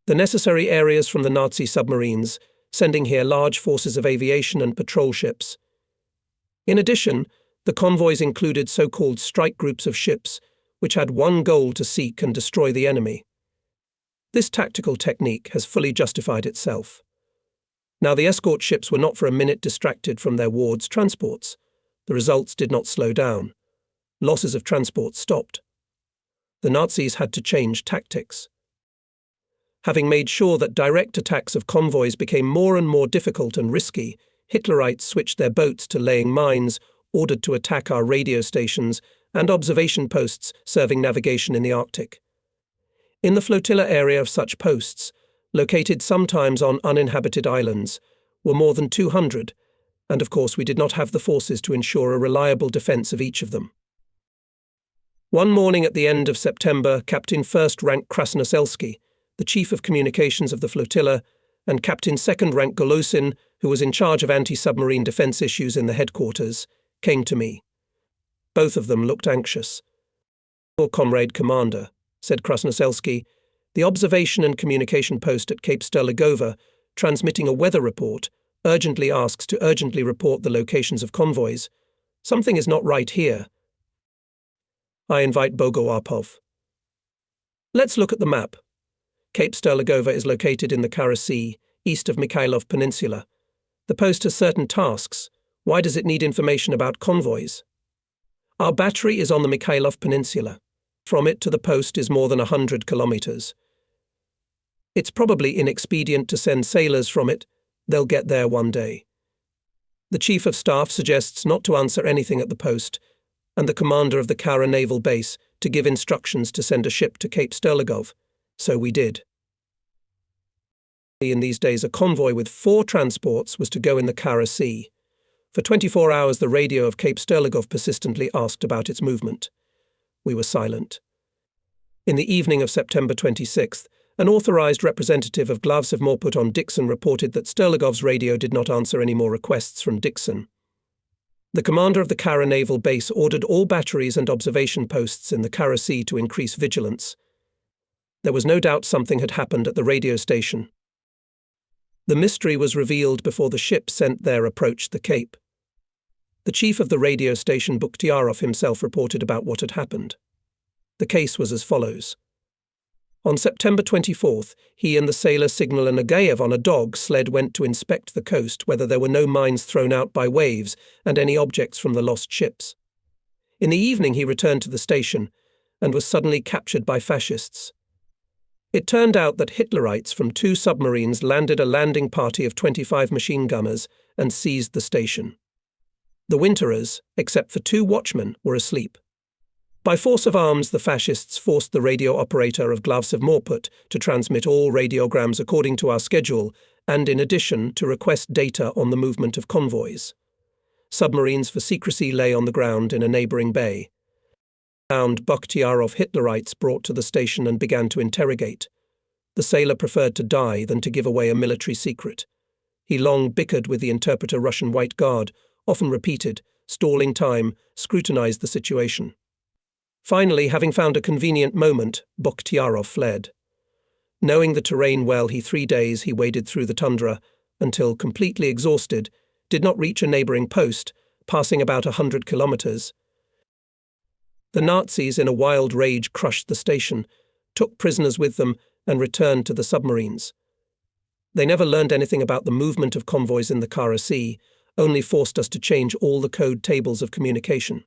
the necessary areas from the Nazi submarines, sending here large forces of aviation and patrol ships. In addition, the convoys included so-called strike groups of ships, which had one goal to seek and destroy the enemy. This tactical technique has fully justified itself. Now the escort ships were not for a minute distracted from their wards transports. The results did not slow down. Losses of transport stopped. The Nazis had to change tactics. Having made sure that direct attacks of convoys became more and more difficult and risky, Hitlerites switched their boats to laying mines, ordered to attack our radio stations and observation posts serving navigation in the Arctic. In the flotilla area of such posts, located sometimes on uninhabited islands, were more than 200, and of course we did not have the forces to ensure a reliable defence of each of them. One morning at the end of September, Captain First Rank Krasnoselski, the chief of communications of the flotilla, and Captain Second Rank Golosin, who was in charge of anti-submarine defence issues in the headquarters, came to me. Both of them looked anxious. "Your comrade commander," said Krasnoselski, "the observation and communication post at Cape Sterligova, transmitting a weather report, urgently asks to urgently report the locations of convoys. Something is not right here." I invite Bogoarpov. Let's look at the map. Cape Sterligova is located in the Kara Sea, east of Mikhailov Peninsula. The post has certain tasks. Why does it need information about convoys? Our battery is on the Mikhailov Peninsula. From it to the post is more than 100 kilometers. It's probably inexpedient to send sailors from it. They'll get there one day. The Chief of Staff suggests not to answer anything at the post, and the commander of the Kara naval base to give instructions to send a ship to Cape Sterligov. So we did. In these days, a convoy with 4 transports was to go in the Kara Sea. For 24 hours, the radio of Cape Sterligov persistently asked about its movement. We were silent. In the evening of September 26th, an authorized representative of Glavsev Morput on Dixon reported that Sterligov's radio did not answer any more requests from Dixon. The commander of the Kara naval base ordered all batteries and observation posts in the Kara Sea to increase vigilance. There was no doubt something had happened at the radio station. The mystery was revealed before the ship sent there approached the Cape. The chief of the radio station, Bukhtiarov, himself reported about what had happened. The case was as follows. On September 24th, he and the sailor Signaler Nagaev on a dog sled went to inspect the coast whether there were no mines thrown out by waves and any objects from the lost ships. In the evening he returned to the station and was suddenly captured by fascists. It turned out that Hitlerites from 2 submarines landed a landing party of 25 machine gunners and seized the station. The winterers, except for 2 watchmen, were asleep. By force of arms, the fascists forced the radio operator of Glavsev Morput to transmit all radiograms according to our schedule and, in addition, to request data on the movement of convoys. Submarines for secrecy lay on the ground in a neighbouring bay. Found Bukhtiarov Hitlerites brought to the station and began to interrogate. The sailor preferred to die than to give away a military secret. He long bickered with the interpreter Russian White Guard, often repeated, stalling time, scrutinized the situation. Finally, having found a convenient moment, Bukhtiarov fled. Knowing the terrain well, 3 days he waded through the tundra until, completely exhausted, did not reach a neighbouring post, passing about 100 kilometers. The Nazis, in a wild rage, crushed the station, took prisoners with them, and returned to the submarines. They never learned anything about the movement of convoys in the Kara Sea, only forced us to change all the code tables of communication.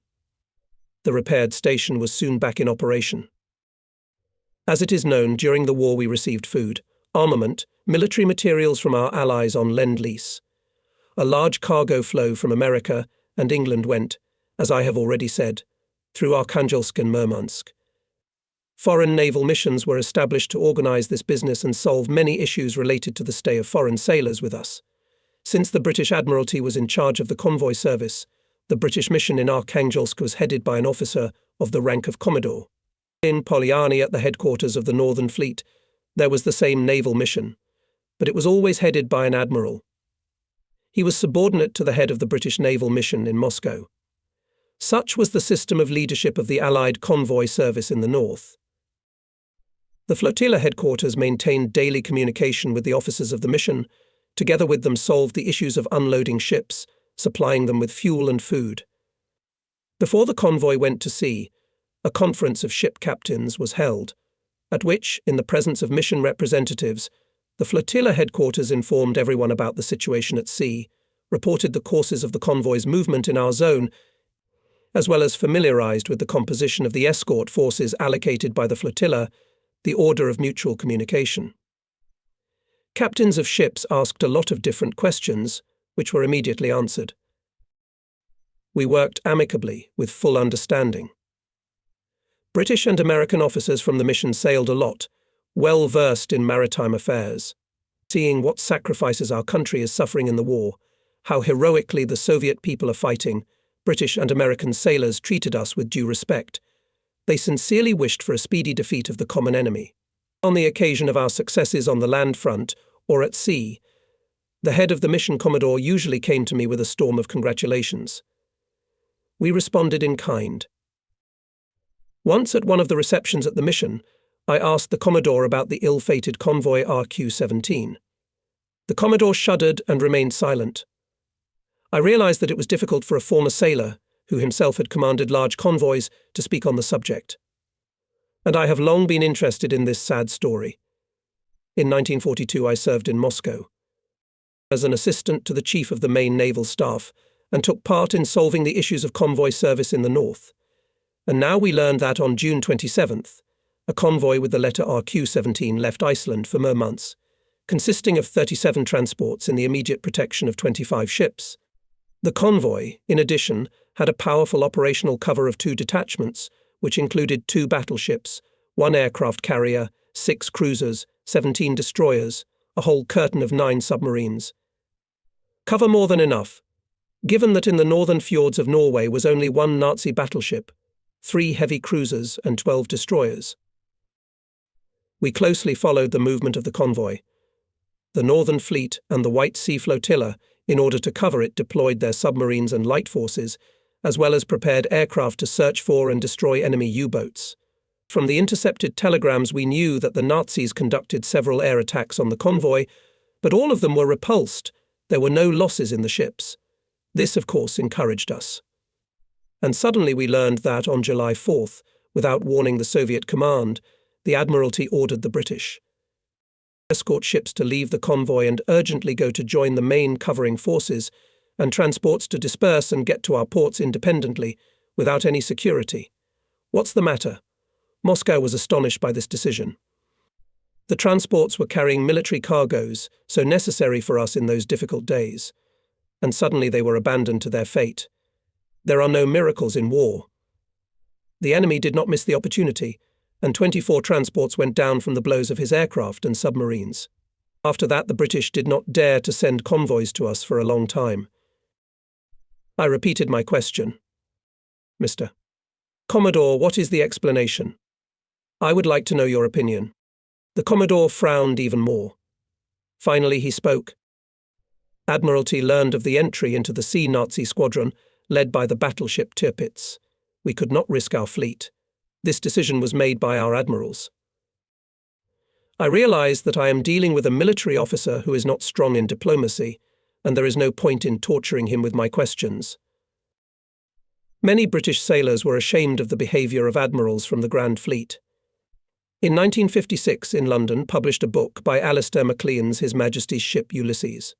The repaired station was soon back in operation. As it is known, during the war we received food, armament, military materials from our allies on Lend-Lease. A large cargo flow from America and England went, as I have already said, through Arkhangelsk and Murmansk. Foreign naval missions were established to organize this business and solve many issues related to the stay of foreign sailors with us. Since the British Admiralty was in charge of the convoy service, the British mission in Arkhangelsk was headed by an officer of the rank of Commodore. In Polyarny, at the headquarters of the Northern Fleet, there was the same naval mission, but it was always headed by an admiral. He was subordinate to the head of the British naval mission in Moscow. Such was the system of leadership of the Allied convoy service in the north. The flotilla headquarters maintained daily communication with the officers of the mission, together with them solved the issues of unloading ships, supplying them with fuel and food. Before the convoy went to sea, a conference of ship captains was held, at which, in the presence of mission representatives, the flotilla headquarters informed everyone about the situation at sea, reported the courses of the convoy's movement in our zone, as well as familiarized with the composition of the escort forces allocated by the flotilla, the order of mutual communication. Captains of ships asked a lot of different questions, which were immediately answered. We worked amicably, with full understanding. British and American officers from the mission sailed a lot, well versed in maritime affairs. Seeing what sacrifices our country is suffering in the war, how heroically the Soviet people are fighting, British and American sailors treated us with due respect. They sincerely wished for a speedy defeat of the common enemy. On the occasion of our successes on the land front or at sea, the head of the mission commodore usually came to me with a storm of congratulations. We responded in kind. Once at one of the receptions at the mission, I asked the Commodore about the ill-fated convoy RQ-17. The Commodore shuddered and remained silent. I realized that it was difficult for a former sailor, who himself had commanded large convoys, to speak on the subject. And I have long been interested in this sad story. In 1942 I served in Moscow as an assistant to the chief of the main naval staff and took part in solving the issues of convoy service in the north. And now we learned that on June 27th, a convoy with the letter RQ-17 left Iceland for Murmansk, consisting of 37 transports in the immediate protection of 25 ships. The convoy, in addition, had a powerful operational cover of 2 detachments, which included 2 battleships, 1 aircraft carrier, 6 cruisers, 17 destroyers, a whole curtain of 9 submarines. Cover more than enough, given that in the northern fjords of Norway was only 1 Nazi battleship, 3 heavy cruisers and 12 destroyers. We closely followed the movement of the convoy. The Northern Fleet and the White Sea Flotilla, in order to cover it, deployed their submarines and light forces, as well as prepared aircraft to search for and destroy enemy U-boats. From the intercepted telegrams we knew that the Nazis conducted several air attacks on the convoy, but all of them were repulsed. There were no losses in the ships. This, of course, encouraged us. And suddenly we learned that, on July 4th, without warning the Soviet command, the Admiralty ordered the British escort ships to leave the convoy and urgently go to join the main covering forces, and transports to disperse and get to our ports independently, without any security. What's the matter? Moscow was astonished by this decision. The transports were carrying military cargoes, so necessary for us in those difficult days, and suddenly they were abandoned to their fate. There are no miracles in war. The enemy did not miss the opportunity, and 24 transports went down from the blows of his aircraft and submarines. After that, the British did not dare to send convoys to us for a long time. I repeated my question. Mr. Commodore, what is the explanation? I would like to know your opinion. The Commodore frowned even more. Finally he spoke. Admiralty learned of the entry into the Sea Nazi squadron, led by the battleship Tirpitz. We could not risk our fleet. This decision was made by our admirals. I realize that I am dealing with a military officer who is not strong in diplomacy, and there is no point in torturing him with my questions. Many British sailors were ashamed of the behaviour of admirals from the Grand Fleet. In 1956, in London, published a book by Alistair MacLean's His Majesty's Ship Ulysses.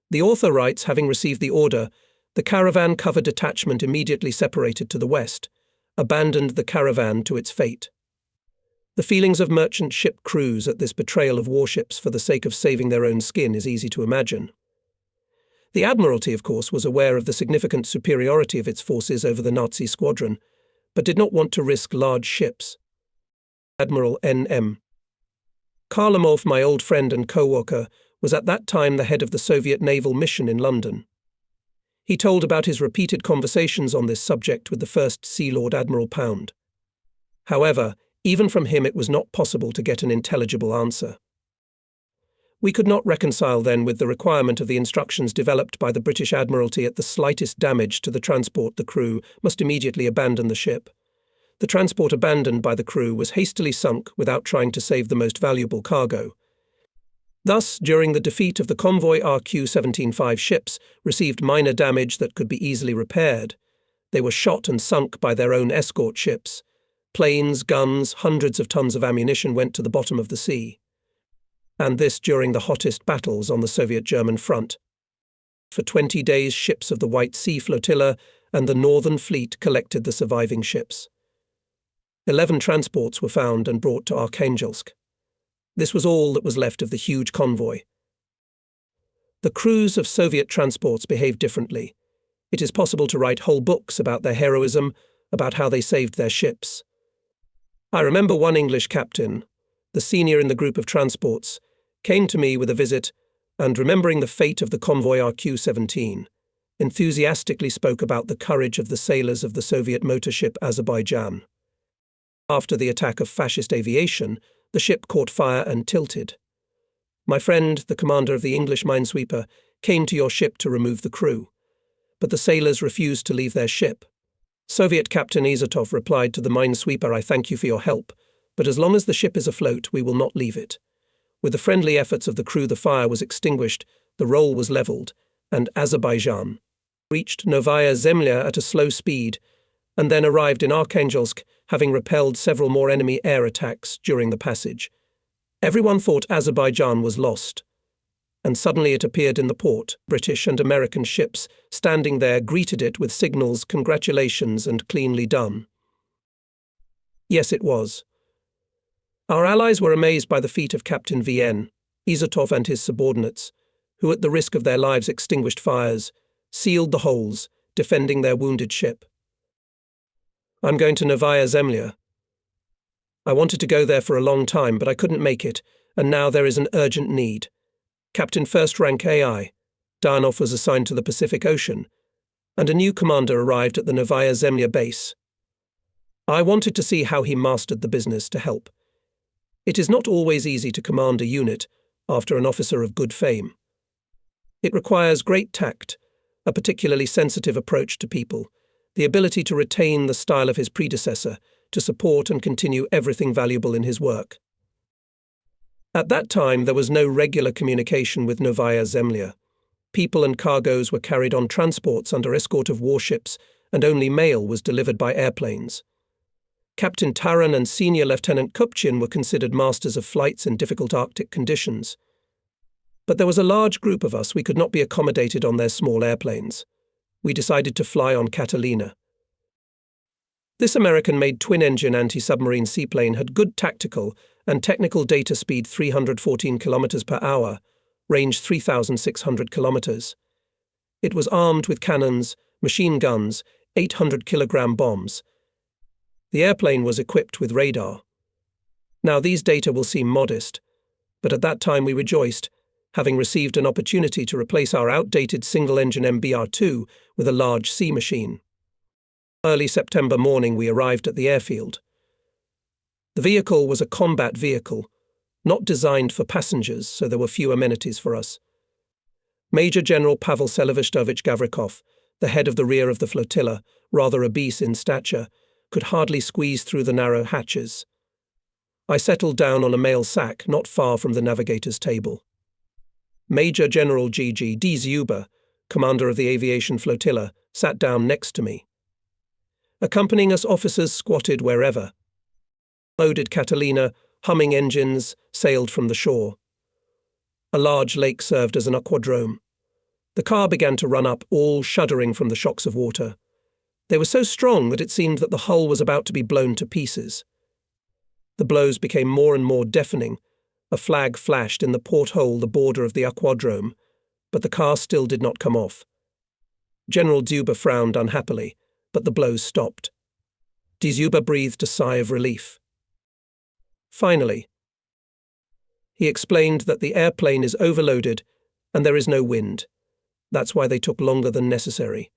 The author writes, having received the order, the caravan-covered detachment immediately separated to the west, abandoned the caravan to its fate. The feelings of merchant ship crews at this betrayal of warships for the sake of saving their own skin is easy to imagine. The Admiralty, of course, was aware of the significant superiority of its forces over the Nazi squadron, but did not want to risk large ships. Admiral N.M. Kharlamov, my old friend and co-worker, was at that time the head of the Soviet naval mission in London. He told about his repeated conversations on this subject with the first Sea Lord Admiral Pound. However, even from him it was not possible to get an intelligible answer. We could not reconcile then with the requirement of the instructions developed by the British Admiralty at the slightest damage to the transport the crew must immediately abandon the ship. The transport abandoned by the crew was hastily sunk without trying to save the most valuable cargo. Thus, during the defeat of the Convoy RQ-17-5 ships received minor damage that could be easily repaired. They were shot and sunk by their own escort ships. Planes, guns, hundreds of tons of ammunition went to the bottom of the sea. And this during the hottest battles on the Soviet-German front. For 20 days, ships of the White Sea Flotilla and the Northern Fleet collected the surviving ships. 11 transports were found and brought to Arkhangelsk. This was all that was left of the huge convoy. The crews of Soviet transports behaved differently. It is possible to write whole books about their heroism, about how they saved their ships. I remember one English captain, the senior in the group of transports, came to me with a visit and, remembering the fate of the Convoy RQ-17, enthusiastically spoke about the courage of the sailors of the Soviet motor ship Azerbaijan. After the attack of fascist aviation, the ship caught fire and tilted. My friend, the commander of the English minesweeper, came to your ship to remove the crew, but the sailors refused to leave their ship. Soviet Captain Saratov replied to the minesweeper, I thank you for your help, but as long as the ship is afloat, we will not leave it. With the friendly efforts of the crew, the fire was extinguished, the roll was leveled, and Azerbaijan reached Novaya Zemlya at a slow speed, and then arrived in Arkhangelsk, having repelled several more enemy air attacks during the passage. Everyone thought Azerbaijan was lost, and suddenly it appeared in the port. British and American ships, standing there, greeted it with signals, congratulations, and cleanly done. Yes, it was. Our allies were amazed by the feat of Captain V.N. Saratov and his subordinates, who at the risk of their lives extinguished fires, sealed the holes, defending their wounded ship. I'm going to Novaya Zemlya. I wanted to go there for a long time, but I couldn't make it, and now there is an urgent need. Captain First Rank AI, Danov, was assigned to the Pacific Ocean, and a new commander arrived at the Novaya Zemlya base. I wanted to see how he mastered the business to help. It is not always easy to command a unit after an officer of good fame. It requires great tact, a particularly sensitive approach to people, the ability to retain the style of his predecessor, to support and continue everything valuable in his work. At that time, there was no regular communication with Novaya Zemlya. People and cargoes were carried on transports under escort of warships, and only mail was delivered by airplanes. Captain Taran and Senior Lieutenant Kupchin were considered masters of flights in difficult Arctic conditions. But there was a large group of us, we could not be accommodated on their small airplanes. We decided to fly on Catalina. This American-made twin-engine anti-submarine seaplane had good tactical and technical data speed 314 km per hour, range 3,600 kilometers. It was armed with cannons, machine guns, 800-kilogram bombs. The airplane was equipped with radar. Now these data will seem modest, but at that time we rejoiced, having received an opportunity to replace our outdated single-engine MBR-2 with a large sea machine. Early September morning we arrived at the airfield. The vehicle was a combat vehicle, not designed for passengers, so there were few amenities for us. Major General Pavel Selivistovich Gavrikov, the head of the rear of the flotilla, rather obese in stature, could hardly squeeze through the narrow hatches. I settled down on a mail sack not far from the navigator's table. Major General G.G. Zuber, commander of the aviation flotilla, sat down next to me. Accompanying us officers squatted wherever. Loaded Catalina, humming engines, sailed from the shore. A large lake served as an aquadrome. The car began to run up, all shuddering from the shocks of water. They were so strong that it seemed that the hull was about to be blown to pieces. The blows became more and more deafening. A flag flashed in the porthole, the border of the aquadrome, but the car still did not come off. General Duba frowned unhappily, but the blows stopped. Duba breathed a sigh of relief. Finally, he explained that the airplane is overloaded and there is no wind. That's why they took longer than necessary.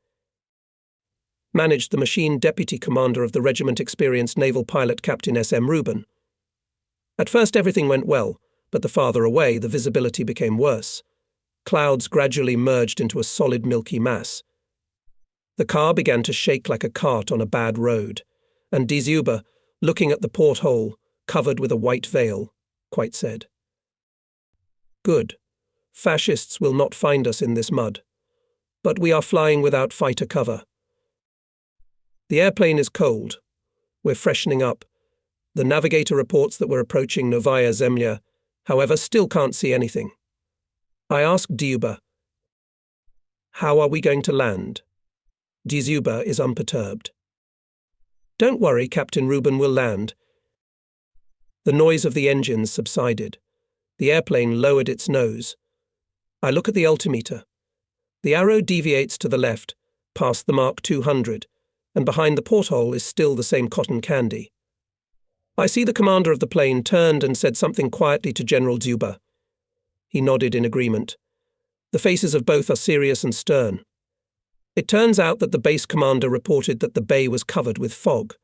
Managed the machine deputy commander of the regiment, experienced naval pilot Captain S.M. Rubin. At first everything went well, but the farther away the visibility became worse. Clouds gradually merged into a solid milky mass. The car began to shake like a cart on a bad road, and Duba, looking at the porthole, covered with a white veil, quite said, "Good. Fascists will not find us in this mud. But we are flying without fighter cover. The airplane is cold. We're freshening up. The navigator reports that we're approaching Novaya Zemlya, however, still can't see anything." I asked Duba, "How are we going to land?" Duba is unperturbed. "Don't worry, Captain Rubin will land." The noise of the engines subsided. The airplane lowered its nose. I look at the altimeter. The arrow deviates to the left, past the mark 200, and behind the porthole is still the same cotton candy. I see the commander of the plane turned and said something quietly to General Duba. He nodded in agreement. The faces of both are serious and stern. It turns out that the base commander reported that the bay was covered with fog.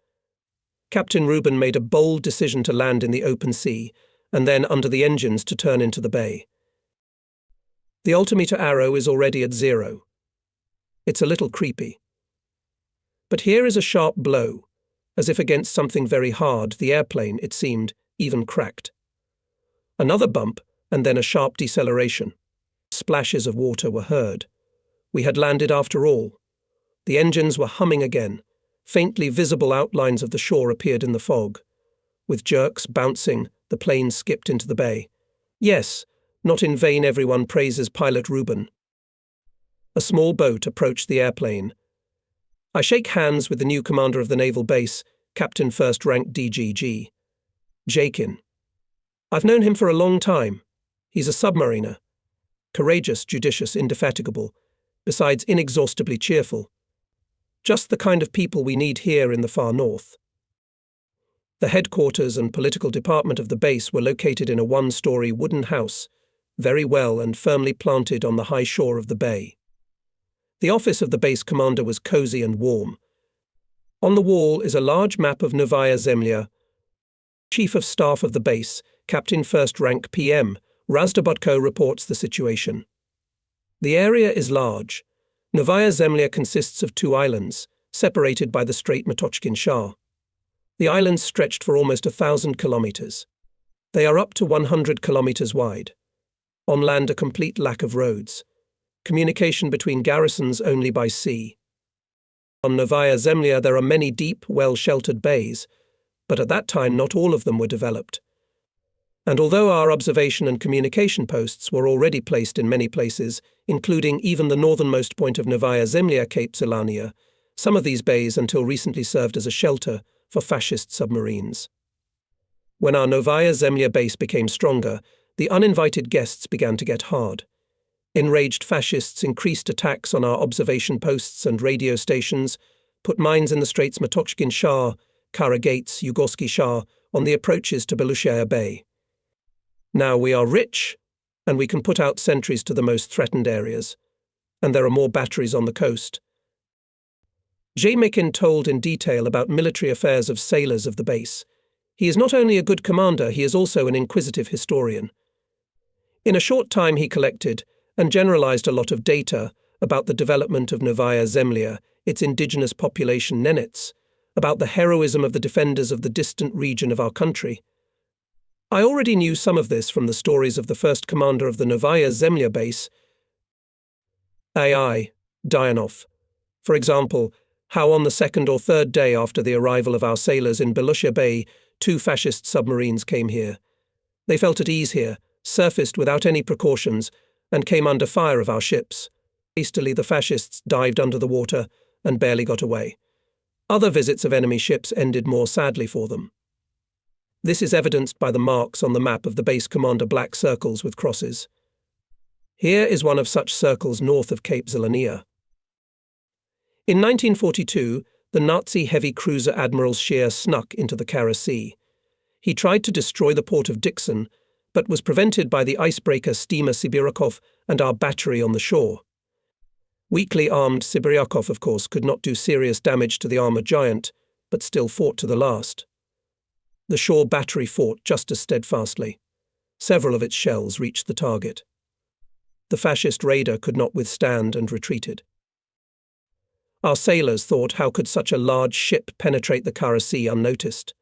Captain Rubin made a bold decision to land in the open sea, and then under the engines to turn into the bay. The altimeter arrow is already at 0. It's a little creepy. But here is a sharp blow. As if against something very hard, the airplane, it seemed, even cracked. Another bump, and then a sharp deceleration. Splashes of water were heard. We had landed after all. The engines were humming again. Faintly visible outlines of the shore appeared in the fog. With jerks, bouncing, the plane skipped into the bay. Yes, not in vain everyone praises pilot Rubin. A small boat approached the airplane. I shake hands with the new commander of the naval base, Captain First Rank DGG. Jakin. I've known him for a long time. He's a submariner. Courageous, judicious, indefatigable, besides inexhaustibly cheerful. Just the kind of people we need here in the far north. The headquarters and political department of the base were located in a one-story wooden house, very well and firmly planted on the high shore of the bay. The office of the base commander was cozy and warm. On the wall is a large map of Novaya Zemlya. Chief of Staff of the base, Captain First Rank PM, Razdobotko reports the situation. The area is large. Novaya Zemlya consists of 2 islands, separated by the Strait Matochkin Shah. The islands stretched for almost 1,000 kilometers. They are up to 100 kilometers wide. On land, a complete lack of roads. Communication between garrisons only by sea. On Novaya Zemlya there are many deep, well-sheltered bays, but at that time not all of them were developed. And although our observation and communication posts were already placed in many places, including even the northernmost point of Novaya Zemlya, Cape Zelania, some of these bays until recently served as a shelter for fascist submarines. When our Novaya Zemlya base became stronger, the uninvited guests began to get hard. Enraged fascists increased attacks on our observation posts and radio stations, put mines in the Straits Matochkin Shah, Kara Gates, Yugorsky Shah, on the approaches to Belushaya Bay. Now we are rich, and we can put out sentries to the most threatened areas, and there are more batteries on the coast. Jamikin told in detail about military affairs of sailors of the base. He is not only a good commander, he is also an inquisitive historian. In a short time he collected and generalized a lot of data about the development of Novaya Zemlya, its indigenous population Nenets, about the heroism of the defenders of the distant region of our country. I already knew some of this from the stories of the first commander of the Novaya Zemlya base, AI, Dianov. For example, how on the 2nd or 3rd day after the arrival of our sailors in Belushia Bay, 2 fascist submarines came here. They felt at ease here, surfaced without any precautions, and came under fire of our ships. Hastily, the fascists dived under the water and barely got away. Other visits of enemy ships ended more sadly for them. This is evidenced by the marks on the map of the base commander, black circles with crosses. Here is one of such circles north of Cape Zelania. In 1942, the Nazi heavy cruiser Admiral Scheer snuck into the Kara Sea. He tried to destroy the port of Dixon, but was prevented by the icebreaker steamer Sibiryakov and our battery on the shore. Weakly armed Sibiryakov, of course, could not do serious damage to the armoured giant, but still fought to the last. The shore battery fought just as steadfastly. Several of its shells reached the target. The fascist raider could not withstand and retreated. Our sailors thought, how could such a large ship penetrate the Kara Sea unnoticed?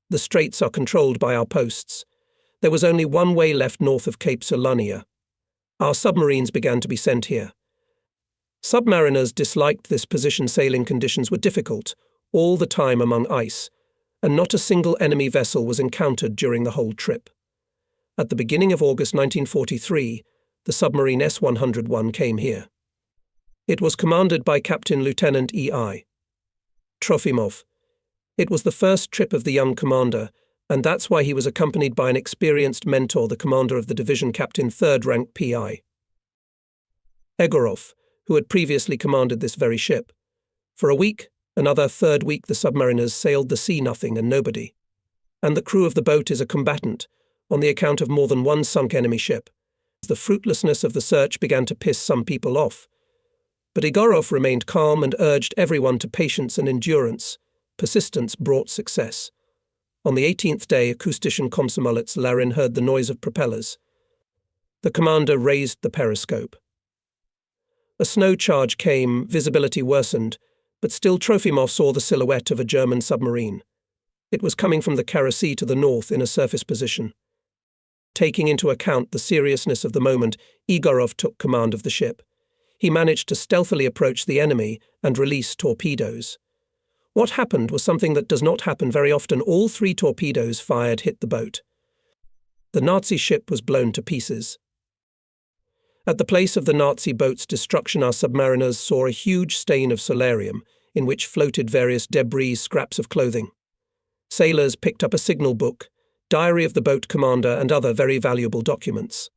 The straits are controlled by our posts. There was only one way left north of Cape Zelania. Our submarines began to be sent here. Submariners disliked this position. Sailing conditions were difficult, all the time among ice, and not a single enemy vessel was encountered during the whole trip. At the beginning of August 1943, the submarine S-101 came here. It was commanded by Captain Lieutenant E.I. Trofimov. It was the first trip of the young commander, and that's why he was accompanied by an experienced mentor, the commander of the division, Captain 3rd Rank P.I. Egorov, who had previously commanded this very ship. For a week, another third week, the submariners sailed the sea, nothing and nobody. And the crew of the boat is a combatant, on the account of more than one sunk enemy ship. The fruitlessness of the search began to piss some people off. But Egorov remained calm and urged everyone to patience and endurance. Persistence brought success. On the 18th day, acoustician Komsomolets Larin heard the noise of propellers. The commander raised the periscope. A snow charge came, visibility worsened, but still Trofimov saw the silhouette of a German submarine. It was coming from the Kara Sea to the north in a surface position. Taking into account the seriousness of the moment, Egorov took command of the ship. He managed to stealthily approach the enemy and release torpedoes. What happened was something that does not happen very often. All 3 torpedoes fired hit the boat. The Nazi ship was blown to pieces. At the place of the Nazi boat's destruction, our submariners saw a huge stain of solarium, in which floated various debris, scraps of clothing. Sailors picked up a signal book, diary of the boat commander, and other very valuable documents.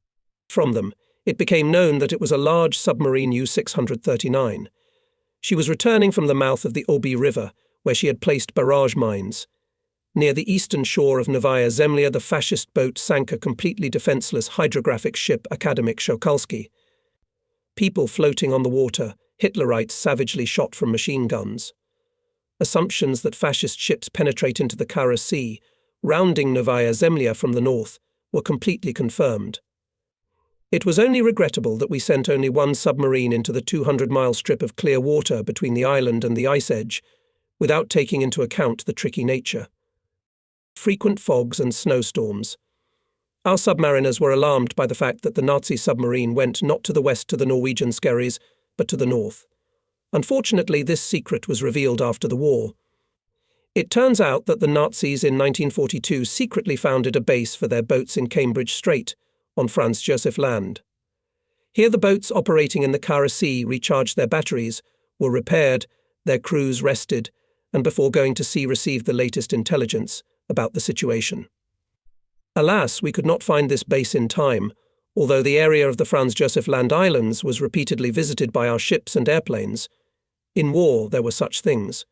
From them, it became known that it was a large submarine U-639. She was returning from the mouth of the Obi River, where she had placed barrage mines. Near the eastern shore of Novaya Zemlya, the fascist boat sank a completely defenseless hydrographic ship, Akademik Shokalsky. People floating on the water, Hitlerites savagely shot from machine guns. Assumptions that fascist ships penetrate into the Kara Sea, rounding Novaya Zemlya from the north, were completely confirmed. It was only regrettable that we sent only one submarine into the 200-mile strip of clear water between the island and the ice edge, without taking into account the tricky nature. Frequent fogs and snowstorms. Our submariners were alarmed by the fact that the Nazi submarine went not to the west to the Norwegian Skerries, but to the north. Unfortunately, this secret was revealed after the war. It turns out that the Nazis in 1942 secretly founded a base for their boats in Cambridge Strait, on Franz Josef Land. Here the boats operating in the Kara Sea recharged their batteries, were repaired, their crews rested, and before going to sea received the latest intelligence about the situation. Alas, we could not find this base in time, although the area of the Franz Josef Land Islands was repeatedly visited by our ships and airplanes. In war there were such things.